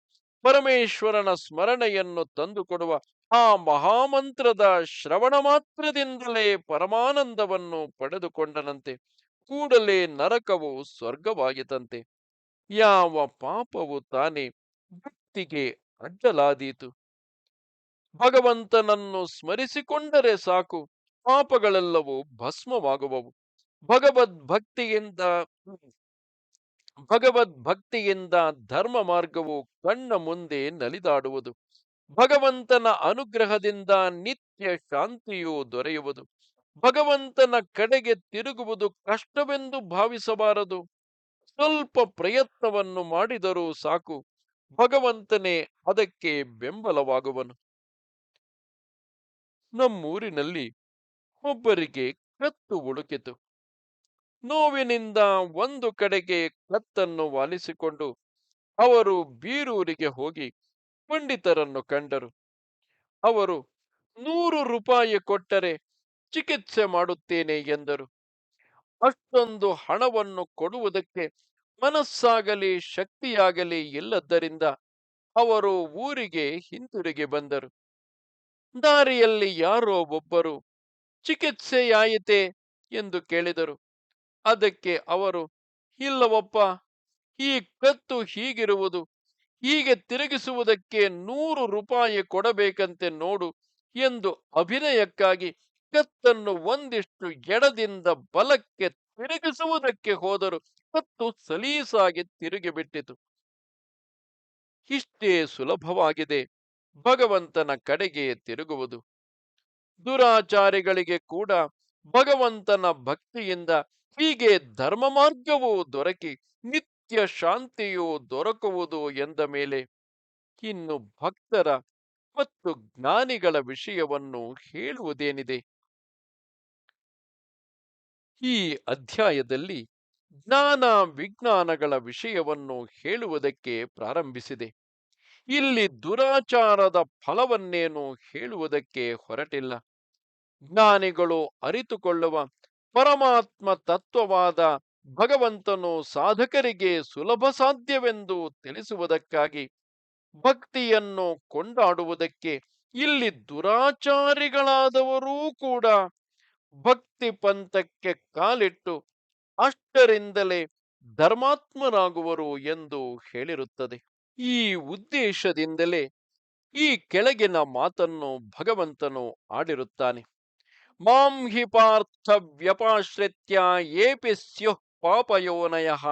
ಪರಮೇಶ್ವರನ ಸ್ಮರಣೆಯನ್ನು ತಂದುಕೊಡುವ ಆ ಮಹಾಮಂತ್ರದ ಶ್ರವಣ ಮಾತ್ರದಿಂದಲೇ ಪರಮಾನಂದವನ್ನು ಪಡೆದುಕೊಂಡನಂತೆ. ಕೂಡಲೇ ನರಕವು ಸ್ವರ್ಗವಾಯಿತಂತೆ. ಯಾವ ಪಾಪವು ತಾನೇ ಭಕ್ತಿಗೆ ಅಡ್ಡಲಾದೀತು? ಭಗವಂತನನ್ನು ಸ್ಮರಿಸಿಕೊಂಡರೆ ಸಾಕು, ಪಾಪಗಳೆಲ್ಲವೂ ಭಸ್ಮವಾಗುವವು. ಭಗವದ್ಭಕ್ತಿಯಿಂದ ಭಗವದ್ಭಕ್ತಿಯಿಂದ ಧರ್ಮ ಮಾರ್ಗವು ಕಣ್ಣ ಮುಂದೆ ನಲಿದಾಡುವುದು. ಭಗವಂತನ ಅನುಗ್ರಹದಿಂದ ನಿತ್ಯ ಶಾಂತಿಯು ದೊರೆಯುವುದು. ಭಗವಂತನ ಕಡೆಗೆ ತಿರುಗುವುದು ಕಷ್ಟವೆಂದು ಭಾವಿಸಬಾರದು. ಸ್ವಲ್ಪ ಪ್ರಯತ್ನವನ್ನು ಮಾಡಿದರೂ ಸಾಕು, ಭಗವಂತನೇ ಅದಕ್ಕೆ ಬೆಂಬಲವಾಗುವನು. ನಮ್ಮೂರಿನಲ್ಲಿ ಒಬ್ಬರಿಗೆ ಕತ್ತು ಉಳುಕಿತು. ನೋವಿನಿಂದ ಒಂದು ಕಡೆಗೆ ಕತ್ತನ್ನು ವಾಲಿಸಿಕೊಂಡು ಅವರು ಬೀರೂರಿಗೆ ಹೋಗಿ ಪಂಡಿತರನ್ನು ಕಂಡರು. ಅವರು 100 ರೂಪಾಯಿ ಕೊಟ್ಟರೆ ಚಿಕಿತ್ಸೆ ಮಾಡುತ್ತೇನೆ ಎಂದರು. ಅಷ್ಟೊಂದು ಹಣವನ್ನು ಕೊಡುವುದಕ್ಕೆ ಮನಸ್ಸಾಗಲಿ ಶಕ್ತಿಯಾಗಲಿ ಇಲ್ಲದ್ದರಿಂದ ಅವರು ಊರಿಗೆ ಹಿಂತಿರುಗಿ ಬಂದರು. ದಾರಿಯಲ್ಲಿ ಯಾರೋ ಒಬ್ಬರು ಚಿಕಿತ್ಸೆಯಾಯಿತೆ ಎಂದು ಕೇಳಿದರು. ಅದಕ್ಕೆ ಅವರು, ಇಲ್ಲವಪ್ಪ, ಈ ಕತ್ತು ಹೀಗಿರುವುದು, ಹೀಗೆ ತಿರುಗಿಸುವುದಕ್ಕೆ 100 ರೂಪಾಯಿ ಕೊಡಬೇಕಂತೆ ನೋಡು ಎಂದು ಅಭಿನಯಕ್ಕಾಗಿ ಕತ್ತನ್ನು ಒಂದಿಷ್ಟು ಎಡದಿಂದ ಬಲಕ್ಕೆ ತಿರುಗಿಸುವುದಕ್ಕೆ ಹೋದರು. ಕತ್ತು ಸಲೀಸಾಗಿ ತಿರುಗಿಬಿಟ್ಟಿತು. ಇಷ್ಟೇ ಸುಲಭವಾಗಿದೆ ಭಗವಂತನ ಕಡೆಗೆ ತಿರುಗುವುದು. ದುರಾಚಾರಿಗಳಿಗೆ ಕೂಡ ಭಗವಂತನ ಭಕ್ತಿಯಿಂದ ಹೀಗೆ ಧರ್ಮ ಮಾರ್ಗವು ದೊರಕಿ ನಿತ್ಯ ಶಾಂತಿಯು ದೊರಕುವುದು ಎಂದ ಮೇಲೆ ಇನ್ನು ಭಕ್ತರ ಮತ್ತು ಜ್ಞಾನಿಗಳ ವಿಷಯವನ್ನು ಹೇಳುವುದೇನಿದೆ? ಈ ಅಧ್ಯಾಯದಲ್ಲಿ ಜ್ಞಾನ ವಿಜ್ಞಾನಗಳ ವಿಷಯವನ್ನು ಹೇಳುವುದಕ್ಕೆ ಪ್ರಾರಂಭಿಸಿದೆ. ಇಲ್ಲಿ ದುರಾಚಾರದ ಫಲವನ್ನೇನು ಹೇಳುವುದಕ್ಕೆ ಹೊರಟಿಲ್ಲ. ಜ್ಞಾನಿಗಳು ಅರಿತುಕೊಳ್ಳುವ ಪರಮಾತ್ಮ ತತ್ವವಾದ ಭಗವಂತನು ಸಾಧಕರಿಗೆ ಸುಲಭ ಸಾಧ್ಯವೆಂದು ತಿಳಿಸುವುದಕ್ಕಾಗಿ ಭಕ್ತಿಯನ್ನು ಕೊಂಡಾಡುವುದಕ್ಕೆ ಇಲ್ಲಿ ದುರಾಚಾರಿಗಳಾದವರೂ ಕೂಡ ಭಕ್ತಿ ಪಂಥಕ್ಕೆ ಕಾಲಿಟ್ಟು ಅಷ್ಟರಿಂದಲೇ ಧರ್ಮಾತ್ಮರಾಗುವರು ಎಂದು ಹೇಳಿರುತ್ತದೆ. ಈ ಉದ್ದೇಶದಿಂದಲೇ ಈ ಕೆಳಗಿನ ಮಾತನ್ನು ಭಗವಂತನು ಆಡಿರುತ್ತಾನೆ. ಮಾಂ ಹಿ ಪಾರ್ಥ ವ್ಯಪಾಶ್ರಿತ್ಯ ಯೇಪಿ ಸ್ಯುಃ ಪಾಪಯೋನಯಃ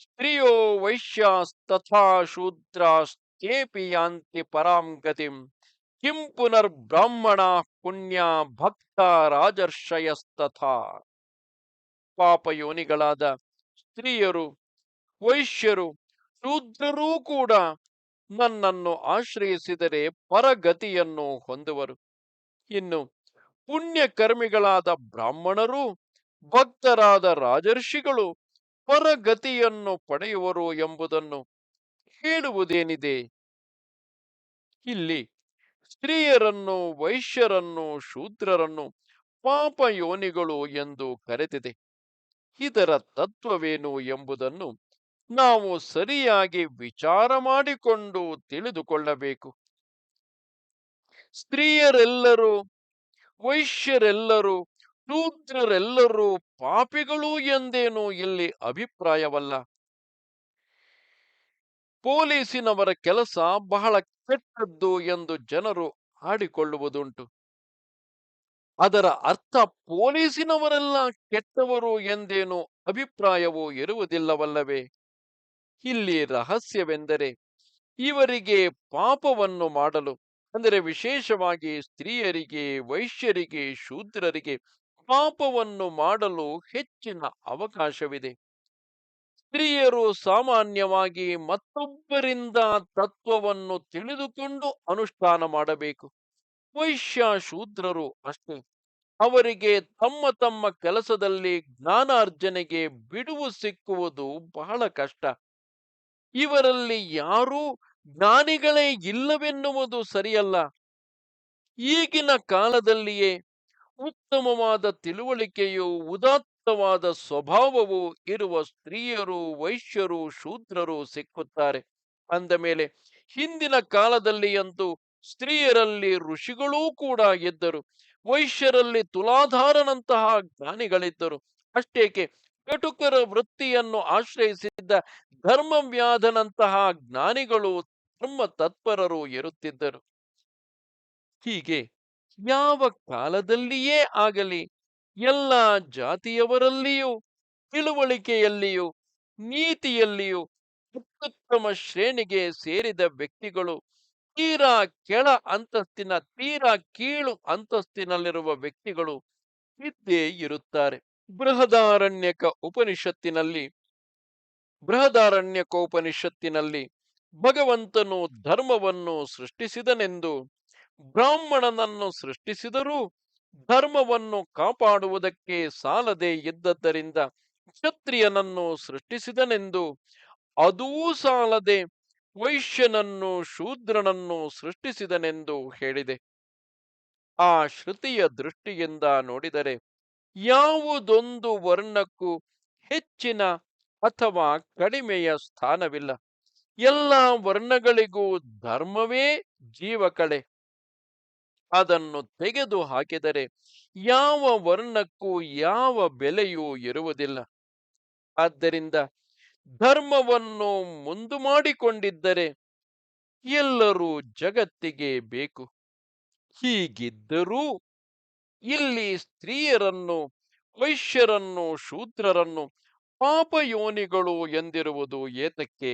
ಸ್ತ್ರಿಯೋ ವೈಶ್ಯಾಸ್ತಥಾ ಶೂದ್ರಾಸ್ತೇಪಿ ಯಾಂತಿ ಪರಾಂ ಗತಿಂ ಕಿಂ ಪುನರ್ಬ್ರಾಹ್ಮಣಾಃ ಪುಣ್ಯ ಭಕ್ತ ರಾಜರ್ಷಯಸ್ತಥಾ. ಪಾಪಯೋನಿಗಳಾದ ಸ್ತ್ರೀಯರು, ವೈಶ್ಯರು, ಶೂದ್ರರೂ ಕೂಡ ನನ್ನನ್ನು ಆಶ್ರಯಿಸಿದರೆ ಪರಗತಿಯನ್ನು ಹೊಂದುವರು. ಇನ್ನು ಪುಣ್ಯಕರ್ಮಿಗಳಾದ ಬ್ರಾಹ್ಮಣರು, ಭಕ್ತರಾದ ರಾಜರ್ಷಿಗಳು ಪರಗತಿಯನ್ನು ಪಡೆಯುವರು ಎಂಬುದನ್ನು ಹೇಳುವುದೇನಿದೆ? ಇಲ್ಲಿ ಸ್ತ್ರೀಯರನ್ನು, ವೈಶ್ಯರನ್ನು, ಶೂದ್ರರನ್ನು ಪಾಪಯೋನಿಗಳು ಎಂದು ಕರೆದಿದೆ. ಇದರ ತತ್ವವೇನು ಎಂಬುದನ್ನು ನಾವು ಸರಿಯಾಗಿ ವಿಚಾರ ಮಾಡಿಕೊಂಡು ತಿಳಿದುಕೊಳ್ಳಬೇಕು. ಸ್ತ್ರೀಯರೆಲ್ಲರೂ, ವೈಶ್ಯರೆಲ್ಲರೂ, ಶೂದ್ರರೆಲ್ಲರೂ ಪಾಪಿಗಳು ಎಂದೇನೂ ಇಲ್ಲಿ ಅಭಿಪ್ರಾಯವಲ್ಲ. ಪೊಲೀಸಿನವರ ಕೆಲಸ ಬಹಳ ಕೆಟ್ಟದ್ದು ಎಂದು ಜನರು ಆಡಿಕೊಳ್ಳುವುದುಂಟು. ಅದರ ಅರ್ಥ ಪೊಲೀಸಿನವರೆಲ್ಲ ಕೆಟ್ಟವರು ಎಂದೇನೂ ಅಭಿಪ್ರಾಯವೂ ಇರುವುದಿಲ್ಲವಲ್ಲವೇ? ಇಲ್ಲಿ ರಹಸ್ಯವೆಂದರೆ ಇವರಿಗೆ ಪಾಪವನ್ನು ಮಾಡಲು, ಅಂದರೆ ವಿಶೇಷವಾಗಿ ಸ್ತ್ರೀಯರಿಗೆ, ವೈಶ್ಯರಿಗೆ, ಶೂದ್ರರಿಗೆ ಪಾಪವನ್ನು ಮಾಡಲು ಹೆಚ್ಚಿನ ಅವಕಾಶವಿದೆ. ಸ್ತ್ರೀಯರು ಸಾಮಾನ್ಯವಾಗಿ ಮತ್ತೊಬ್ಬರಿಂದ ತತ್ವವನ್ನು ತಿಳಿದುಕೊಂಡು ಅನುಷ್ಠಾನ ಮಾಡಬೇಕು. ವೈಶ್ಯ, ಶೂದ್ರರು ಅಷ್ಟೇ. ಅವರಿಗೆ ತಮ್ಮ ತಮ್ಮ ಕೆಲಸದಲ್ಲಿ ಜ್ಞಾನಾರ್ಜನೆಗೆ ಬಿಡುವು ಸಿಕ್ಕುವುದು ಬಹಳ ಕಷ್ಟ. ಇವರಲ್ಲಿ ಯಾರೂ ಜ್ಞಾನಿಗಳೇ ಇಲ್ಲವೆನ್ನುವುದು ಸರಿಯಲ್ಲ. ಈಗಿನ ಕಾಲದಲ್ಲಿಯೇ ಉತ್ತಮವಾದ ತಿಳುವಳಿಕೆಯು, ಉದಾತ್ತವಾದ ಸ್ವಭಾವವು ಇರುವ ಸ್ತ್ರೀಯರು, ವೈಶ್ಯರು, ಶೂದ್ರರು ಸಿಕ್ಕುತ್ತಾರೆ. ಅಂದ ಮೇಲೆ ಹಿಂದಿನ ಕಾಲದಲ್ಲಿ ಅಂತೂ ಸ್ತ್ರೀಯರಲ್ಲಿ ಋಷಿಗಳೂ ಕೂಡ ಇದ್ದರು, ವೈಶ್ಯರಲ್ಲಿ ತುಲಾಧಾರನಂತಹ ಜ್ಞಾನಿಗಳಿದ್ದರು. ಅಷ್ಟೇಕೆ ಕಟುಕರ ವೃತ್ತಿಯನ್ನು ಆಶ್ರಯಿಸಿದ್ದ ಧರ್ಮವ್ಯಾಧನಂತಹ ಜ್ಞಾನಿಗಳು, ಧರ್ಮ ತತ್ಪರರು ಇರುತ್ತಿದ್ದರು. ಹೀಗೆ ಯಾವ ಕಾಲದಲ್ಲಿಯೇ ಆಗಲಿ ಎಲ್ಲ ಜಾತಿಯವರಲ್ಲಿಯೂ ತಿಳುವಳಿಕೆಯಲ್ಲಿಯೂ ನೀತಿಯಲ್ಲಿಯೂ ಅತ್ಯುತ್ತಮ ಶ್ರೇಣಿಗೆ ಸೇರಿದ ವ್ಯಕ್ತಿಗಳು, ತೀರಾ ಕೆಳ ಅಂತಸ್ತಿನ, ತೀರಾ ಕೀಳು ಅಂತಸ್ತಿನಲ್ಲಿರುವ ವ್ಯಕ್ತಿಗಳು ಇದ್ದೇ ಇರುತ್ತಾರೆ. ಬೃಹದಾರಣ್ಯಕ ಉಪನಿಷತ್ತಿನಲ್ಲಿ ಬೃಹದಾರಣ್ಯಕೋಪನಿಷತ್ತಿನಲ್ಲಿ ಭಗವಂತನು ಧರ್ಮವನ್ನು ಸೃಷ್ಟಿಸಿದನೆಂದು, ಬ್ರಾಹ್ಮಣನನ್ನು ಸೃಷ್ಟಿಸಿದರೂ ಧರ್ಮವನ್ನು ಕಾಪಾಡುವುದಕ್ಕೆ ಸಾಲದೆ ಇದ್ದದ್ದರಿಂದ ಕ್ಷತ್ರಿಯನನ್ನು ಸೃಷ್ಟಿಸಿದನೆಂದು, ಅದೂ ಸಾಲದೆ ವೈಶ್ಯನನ್ನು, ಶೂದ್ರನನ್ನು ಸೃಷ್ಟಿಸಿದನೆಂದು ಹೇಳಿದೆ. ಆ ಶ್ರುತಿಯ ದೃಷ್ಟಿಯಿಂದ ನೋಡಿದರೆ ಯಾವುದೊಂದು ವರ್ಣಕ್ಕೂ ಹೆಚ್ಚಿನ ಅಥವಾ ಕಡಿಮೆಯ ಸ್ಥಾನವಿಲ್ಲ. ಎಲ್ಲ ವರ್ಣಗಳಿಗೂ ಧರ್ಮವೇ ಜೀವಕಳೆ. ಅದನ್ನು ತೆಗೆದು ಹಾಕಿದರೆ ಯಾವ ವರ್ಣಕ್ಕೂ ಯಾವ ಬೆಲೆಯೂ ಇರುವುದಿಲ್ಲ. ಆದ್ದರಿಂದ ಧರ್ಮವನ್ನು ಮುಂದು ಮಾಡಿಕೊಂಡಿದ್ದರೆ ಎಲ್ಲರೂ ಜಗತ್ತಿಗೆ ಬೇಕು. ಹೀಗಿದ್ದರೂ ಇಲ್ಲಿ ಸ್ತ್ರೀಯರನ್ನು, ವೈಶ್ಯರನ್ನು, ಶೂದ್ರರನ್ನು ಪಾಪಯೋನಿಗಳು ಎಂದಿರುವುದು ಏತಕ್ಕೆ?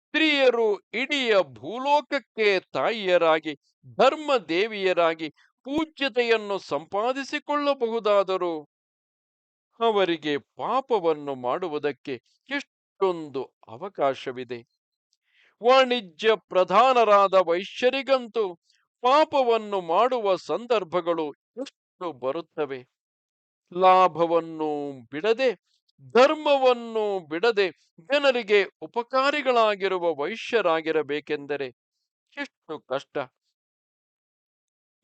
ಸ್ತ್ರೀಯರು ಇಡೀ ಭೂಲೋಕಕ್ಕೆ ತಾಯಿಯರಾಗಿ, ಧರ್ಮ ದೇವಿಯರಾಗಿ ಪೂಜ್ಯತೆಯನ್ನು ಸಂಪಾದಿಸಿಕೊಳ್ಳಬಹುದಾದರೂ ಅವರಿಗೆ ಪಾಪವನ್ನು ಮಾಡುವುದಕ್ಕೆ ಎಷ್ಟೊಂದು ಅವಕಾಶವಿದೆ. ವಾಣಿಜ್ಯ ಪ್ರಧಾನರಾದ ವೈಶ್ಯರಿಗಂತೂ ಪಾಪವನ್ನು ಮಾಡುವ ಸಂದರ್ಭಗಳು ಎಷ್ಟು ಬರುತ್ತವೆ. ಲಾಭವನ್ನು ಬಿಡದೆ, ಧರ್ಮವನ್ನು ಬಿಡದೆ ಜನರಿಗೆ ಉಪಕಾರಿಗಳಾಗಿರುವ ವೈಶ್ಯರಾಗಿರಬೇಕೆಂದರೆ ಎಷ್ಟು ಕಷ್ಟ.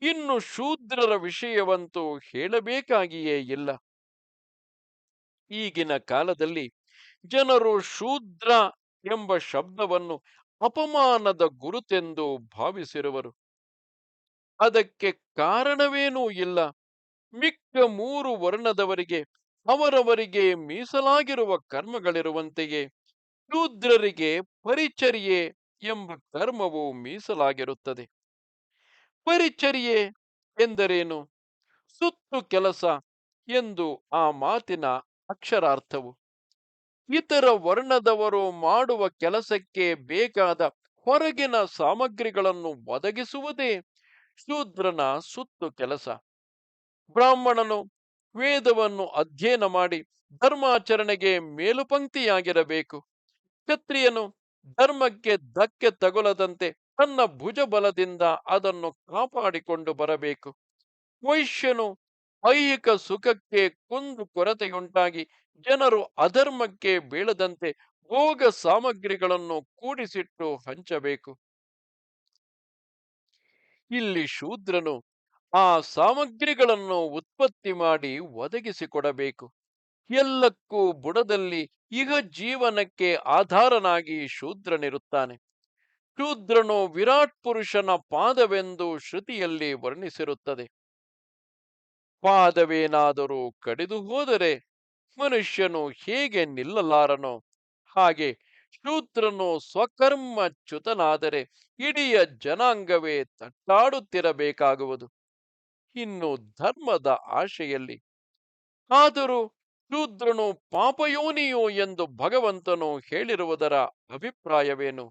ಇನ್ನು ಶೂದ್ರರ ವಿಷಯವಂತೂ ಹೇಳಬೇಕಾಗಿಯೇ ಇಲ್ಲ. ಈಗಿನ ಕಾಲದಲ್ಲಿ ಜನರು ಶೂದ್ರ ಎಂಬ ಶಬ್ದವನ್ನು ಅಪಮಾನದ ಗುರುತೆಂದು ಭಾವಿಸಿರುವರು. ಅದಕ್ಕೆ ಕಾರಣವೇನೂ ಇಲ್ಲ. ಮಿಕ್ಕ 3 ವರ್ಣದವರಿಗೆ ಅವರವರಿಗೆ ಮೀಸಲಾಗಿರುವ ಕರ್ಮಗಳಿರುವಂತೆಯೇ ಶೂದ್ರರಿಗೆ ಪರಿಚರ್ಯೆ ಎಂಬ ಕರ್ಮವು ಮೀಸಲಾಗಿರುತ್ತದೆ. ಪರಿಚರ್ಯೆ ಎಂದರೇನು? ಸುತ್ತು ಕೆಲಸ ಎಂದು ಆ ಮಾತಿನ ಅಕ್ಷರಾರ್ಥವು. ಇತರ ವರ್ಣದವರು ಮಾಡುವ ಕೆಲಸಕ್ಕೆ ಬೇಕಾದ ಹೊರಗಿನ ಸಾಮಗ್ರಿಗಳನ್ನು ಒದಗಿಸುವುದೇ ಶೂದ್ರನ ಸುತ್ತು ಕೆಲಸ. ಬ್ರಾಹ್ಮಣನು ವೇದವನ್ನು ಅಧ್ಯಯನ ಮಾಡಿ ಧರ್ಮಾಚರಣೆಗೆ ಮೇಲುಪಂಕ್ತಿಯಾಗಿರಬೇಕು. ಕ್ಷತ್ರಿಯನು ಧರ್ಮಕ್ಕೆ ಧಕ್ಕೆ ತಗುಲದಂತೆ ತನ್ನ ಭುಜಬಲದಿಂದ ಅದನ್ನು ಕಾಪಾಡಿಕೊಂಡು ಬರಬೇಕು. ವೈಶ್ಯನು ಐಹಿಕ ಸುಖಕ್ಕೆ ಕುಂದು ಕೊರತೆಯುಂಟಾಗಿ ಜನರು ಅಧರ್ಮಕ್ಕೆ ಬೀಳದಂತೆ ಭೋಗ ಸಾಮಗ್ರಿಗಳನ್ನು ಕೂಡಿಸಿಟ್ಟು ಹಂಚಬೇಕು. ಇಲ್ಲಿ ಶೂದ್ರನು ಆ ಸಾಮಗ್ರಿಗಳನ್ನು ಉತ್ಪತ್ತಿ ಮಾಡಿ ಒದಗಿಸಿಕೊಡಬೇಕು. ಎಲ್ಲಕ್ಕೂ ಬುಡದಲ್ಲಿ ಇಹ ಜೀವನಕ್ಕೆ ಆಧಾರನಾಗಿ ಶೂದ್ರನಿರುತ್ತಾನೆ. ಶೂದ್ರನು ವಿರಾಟ್ ಪುರುಷನ ಪಾದವೆಂದು ಶ್ರುತಿಯಲ್ಲಿ ವರ್ಣಿಸಿರುತ್ತದೆ. ಪಾದವೇನಾದರೂ ಕಡಿದು ಹೋದರೆ ಮನುಷ್ಯನು ಹೇಗೆ ನಿಲ್ಲಲಾರನೋ ಹಾಗೆ ಶೂದ್ರನು ಸ್ವಕರ್ಮಚ್ಯುತನಾದರೆ ಇಡೀ ಜನಾಂಗವೇ ತಟ್ಟಾಡುತ್ತಿರಬೇಕಾಗುವುದು. ಇನ್ನು ಧರ್ಮದ ಆಶೆಯಲ್ಲಿ ಆದರೂ ಶೂದ್ರನು ಪಾಪಯೋನಿಯೋ ಎಂದು ಭಗವಂತನು ಹೇಳಿರುವುದರ ಅಭಿಪ್ರಾಯವೇನು?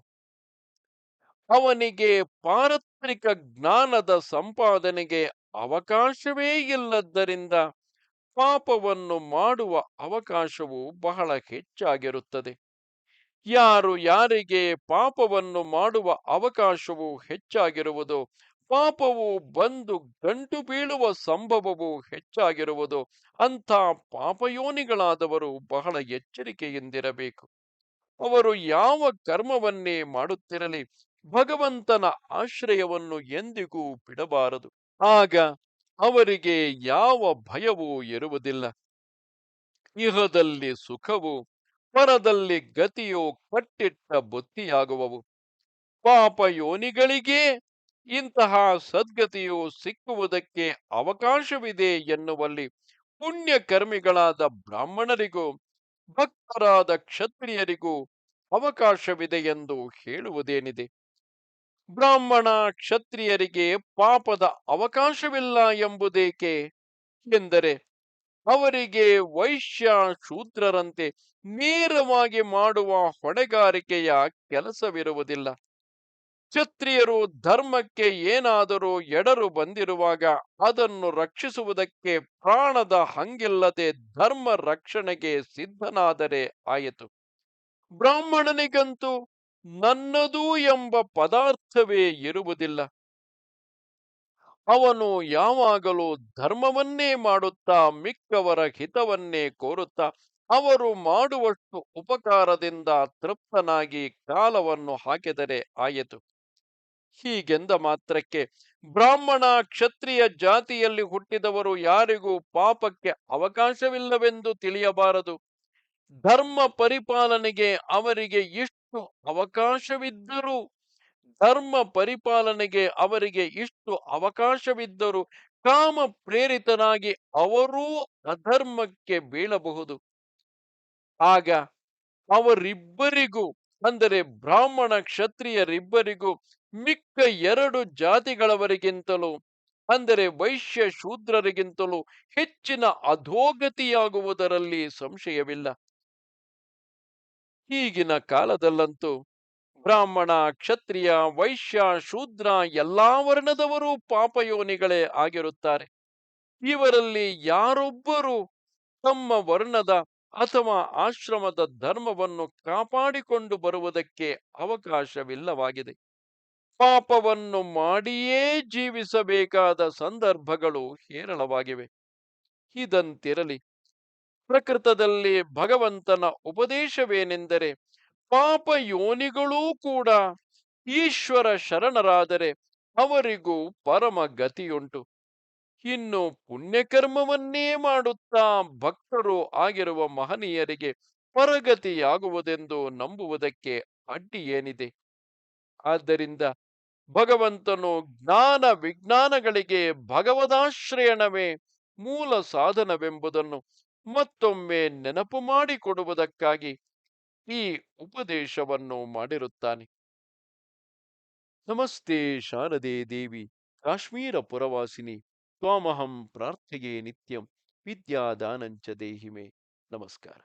ಅವನಿಗೆ ಪಾರತ್ರಿಕ ಜ್ಞಾನದ ಸಂಪಾದನೆಗೆ ಅವಕಾಶವೇ ಇಲ್ಲದ್ದರಿಂದ ಪಾಪವನ್ನು ಮಾಡುವ ಅವಕಾಶವು ಬಹಳ ಹೆಚ್ಚಾಗಿರುತ್ತದೆ. ಯಾರು ಯಾರಿಗೆ ಪಾಪವನ್ನು ಮಾಡುವ ಅವಕಾಶವು ಹೆಚ್ಚಾಗಿರುವುದೋ, ಪಾಪವು ಬಂದು ಗಂಟು ಬೀಳುವ ಸಂಭವವು ಹೆಚ್ಚಾಗಿರುವುದು, ಅಂಥ ಪಾಪಯೋನಿಗಳಾದವರು ಬಹಳ ಎಚ್ಚರಿಕೆಯಿಂದಿರಬೇಕು. ಅವರು ಯಾವ ಕರ್ಮವನ್ನೇ ಮಾಡುತ್ತಿರಲಿ ಭಗವಂತನ ಆಶ್ರಯವನ್ನು ಎಂದಿಗೂ ಬಿಡಬಾರದು. ಆಗ ಅವರಿಗೆ ಯಾವ ಭಯವೂ ಇರುವುದಿಲ್ಲ. ಇಹದಲ್ಲಿ ಸುಖವು, ಪರದಲ್ಲಿ ಗತಿಯು ಕಟ್ಟಿಟ್ಟ ಬುತ್ತಿಯಾಗುವವು. ಪಾಪಯೋನಿಗಳಿಗೇ ಇಂತಹ ಸದ್ಗತಿಯು ಸಿಕ್ಕುವುದಕ್ಕೆ ಅವಕಾಶವಿದೆ ಎನ್ನುವಲ್ಲಿ ಪುಣ್ಯಕರ್ಮಿಗಳಾದ ಬ್ರಾಹ್ಮಣರಿಗೂ ಭಕ್ತರಾದ ಕ್ಷತ್ರಿಯರಿಗೂ ಅವಕಾಶವಿದೆ ಎಂದು ಹೇಳುವುದೇನಿದೆ? ಬ್ರಾಹ್ಮಣ ಕ್ಷತ್ರಿಯರಿಗೆ ಪಾಪದ ಅವಕಾಶವಿಲ್ಲ ಎಂಬುದೇಕೆ ಎಂದರೆ ಅವರಿಗೆ ವೈಶ್ಯ ಶೂದ್ರರಂತೆ ನೇರವಾಗಿ ಮಾಡುವ ಹೊಣೆಗಾರಿಕೆಯ ಕೆಲಸವಿರುವುದಿಲ್ಲ. ಕ್ಷತ್ರಿಯರು ಧರ್ಮಕ್ಕೆ ಏನಾದರೂ ಎಡರು ಬಂದಿರುವಾಗ ಅದನ್ನು ರಕ್ಷಿಸುವುದಕ್ಕೆ ಪ್ರಾಣದ ಹಂಗಿಲ್ಲದೆ ಧರ್ಮ ರಕ್ಷಣೆಗೆ ಸಿದ್ಧನಾದರೆ ಆಯಿತು. ಬ್ರಾಹ್ಮಣನಿಗಂತೂ ನನ್ನದು ಎಂಬ ಪದಾರ್ಥವೇ ಇರುವುದಿಲ್ಲ. ಅವನು ಯಾವಾಗಲೂ ಧರ್ಮವನ್ನೇ ಮಾಡುತ್ತಾ ಮಿಕ್ಕವರ ಹಿತವನ್ನೇ ಕೋರುತ್ತಾ ಅವರು ಮಾಡುವಷ್ಟು ಉಪಕಾರದಿಂದ ತೃಪ್ತನಾಗಿ ಕಾಲವನ್ನು ಹಾಕಿದರೆ ಆಯಿತು. ಹೀಗೆಂದ ಮಾತ್ರಕ್ಕೆ ಬ್ರಾಹ್ಮಣ ಕ್ಷತ್ರಿಯ ಜಾತಿಯಲ್ಲಿ ಹುಟ್ಟಿದವರು ಯಾರಿಗೂ ಪಾಪಕ್ಕೆ ಅವಕಾಶವಿಲ್ಲವೆಂದು ತಿಳಿಯಬಾರದು. ಧರ್ಮ ಪರಿಪಾಲನೆಗೆ ಅವರಿಗೆ ಇಷ್ಟು ಅವಕಾಶವಿದ್ದರೂ ಕಾಮ ಪ್ರೇರಿತನಾಗಿ ಅವರೂ ಅಧರ್ಮಕ್ಕೆ ಬೀಳಬಹುದು. ಆಗ ಅವರಿಬ್ಬರಿಗೂ, ಅಂದರೆ ಬ್ರಾಹ್ಮಣ ಕ್ಷತ್ರಿಯರಿಬ್ಬರಿಗೂ ಮಿಕ್ಕ ಎರಡು ಜಾತಿಗಳವರಿಗಿಂತಲೂ, ಅಂದರೆ ವೈಶ್ಯ ಶೂದ್ರರಿಗಿಂತಲೂ ಹೆಚ್ಚಿನ ಅಧೋಗತಿಯಾಗುವುದರಲ್ಲಿ ಸಂಶಯವಿಲ್ಲ. ಈಗಿನ ಕಾಲದಲ್ಲಂತೂ ಬ್ರಾಹ್ಮಣ ಕ್ಷತ್ರಿಯ ವೈಶ್ಯ ಶೂದ್ರ ಎಲ್ಲಾ ವರ್ಣದವರೂ ಪಾಪಯೋನಿಗಳೇ ಆಗಿರುತ್ತಾರೆ. ಇವರಲ್ಲಿ ಯಾರೊಬ್ಬರೂ ತಮ್ಮ ವರ್ಣದ ಅಥವಾ ಆಶ್ರಮದ ಧರ್ಮವನ್ನು ಕಾಪಾಡಿಕೊಂಡು ಬರುವುದಕ್ಕೆ ಅವಕಾಶವಿಲ್ಲವಾಗಿದೆ. ಪಾಪವನ್ನು ಮಾಡಿಯೇ ಜೀವಿಸಬೇಕಾದ ಸಂದರ್ಭಗಳು ಹೇರಳವಾಗಿವೆ. ಇದಂತಿರಲಿ, ಪ್ರಕೃತದಲ್ಲಿ ಭಗವಂತನ ಉಪದೇಶವೇನೆಂದರೆ ಪಾಪ ಯೋನಿಗಳೂ ಕೂಡ ಈಶ್ವರ ಶರಣರಾದರೆ ಅವರಿಗೂ ಪರಮ ಗತಿಯುಂಟು. ಇನ್ನು ಪುಣ್ಯಕರ್ಮವನ್ನೇ ಮಾಡುತ್ತಾ ಭಕ್ತರು ಆಗಿರುವ ಮಹನೀಯರಿಗೆ ಪರಗತಿಯಾಗುವುದೆಂದು ನಂಬುವುದಕ್ಕೆ ಅಡ್ಡಿ ಏನಿದೆ? ಆದ್ದರಿಂದ ಭಗವಂತನು ಜ್ಞಾನ ವಿಜ್ಞಾನಗಳಿಗೆ ಭಗವದಾಶ್ರಯಣವೇ ಮೂಲ ಸಾಧನವೆಂಬುದನ್ನು ಮತ್ತೊಮ್ಮೆ ನೆನಪು ಮಾಡಿಕೊಡುವುದಕ್ಕಾಗಿ ಈ ಉಪದೇಶವನ್ನು ಮಾಡಿರುತ್ತಾನೆ. ನಮಸ್ತೆ ಶಾರದೆ ದೇವಿ ಕಾಶ್ಮೀರ ಪುರವಾಸಿನಿ ತ್ವಾಮಹಂ ಪ್ರಾರ್ಥೆಯೇ ನಿತ್ಯಂ ವಿದ್ಯಾದಾನಂಚ ದೇಹಿಮೆ. ನಮಸ್ಕಾರ.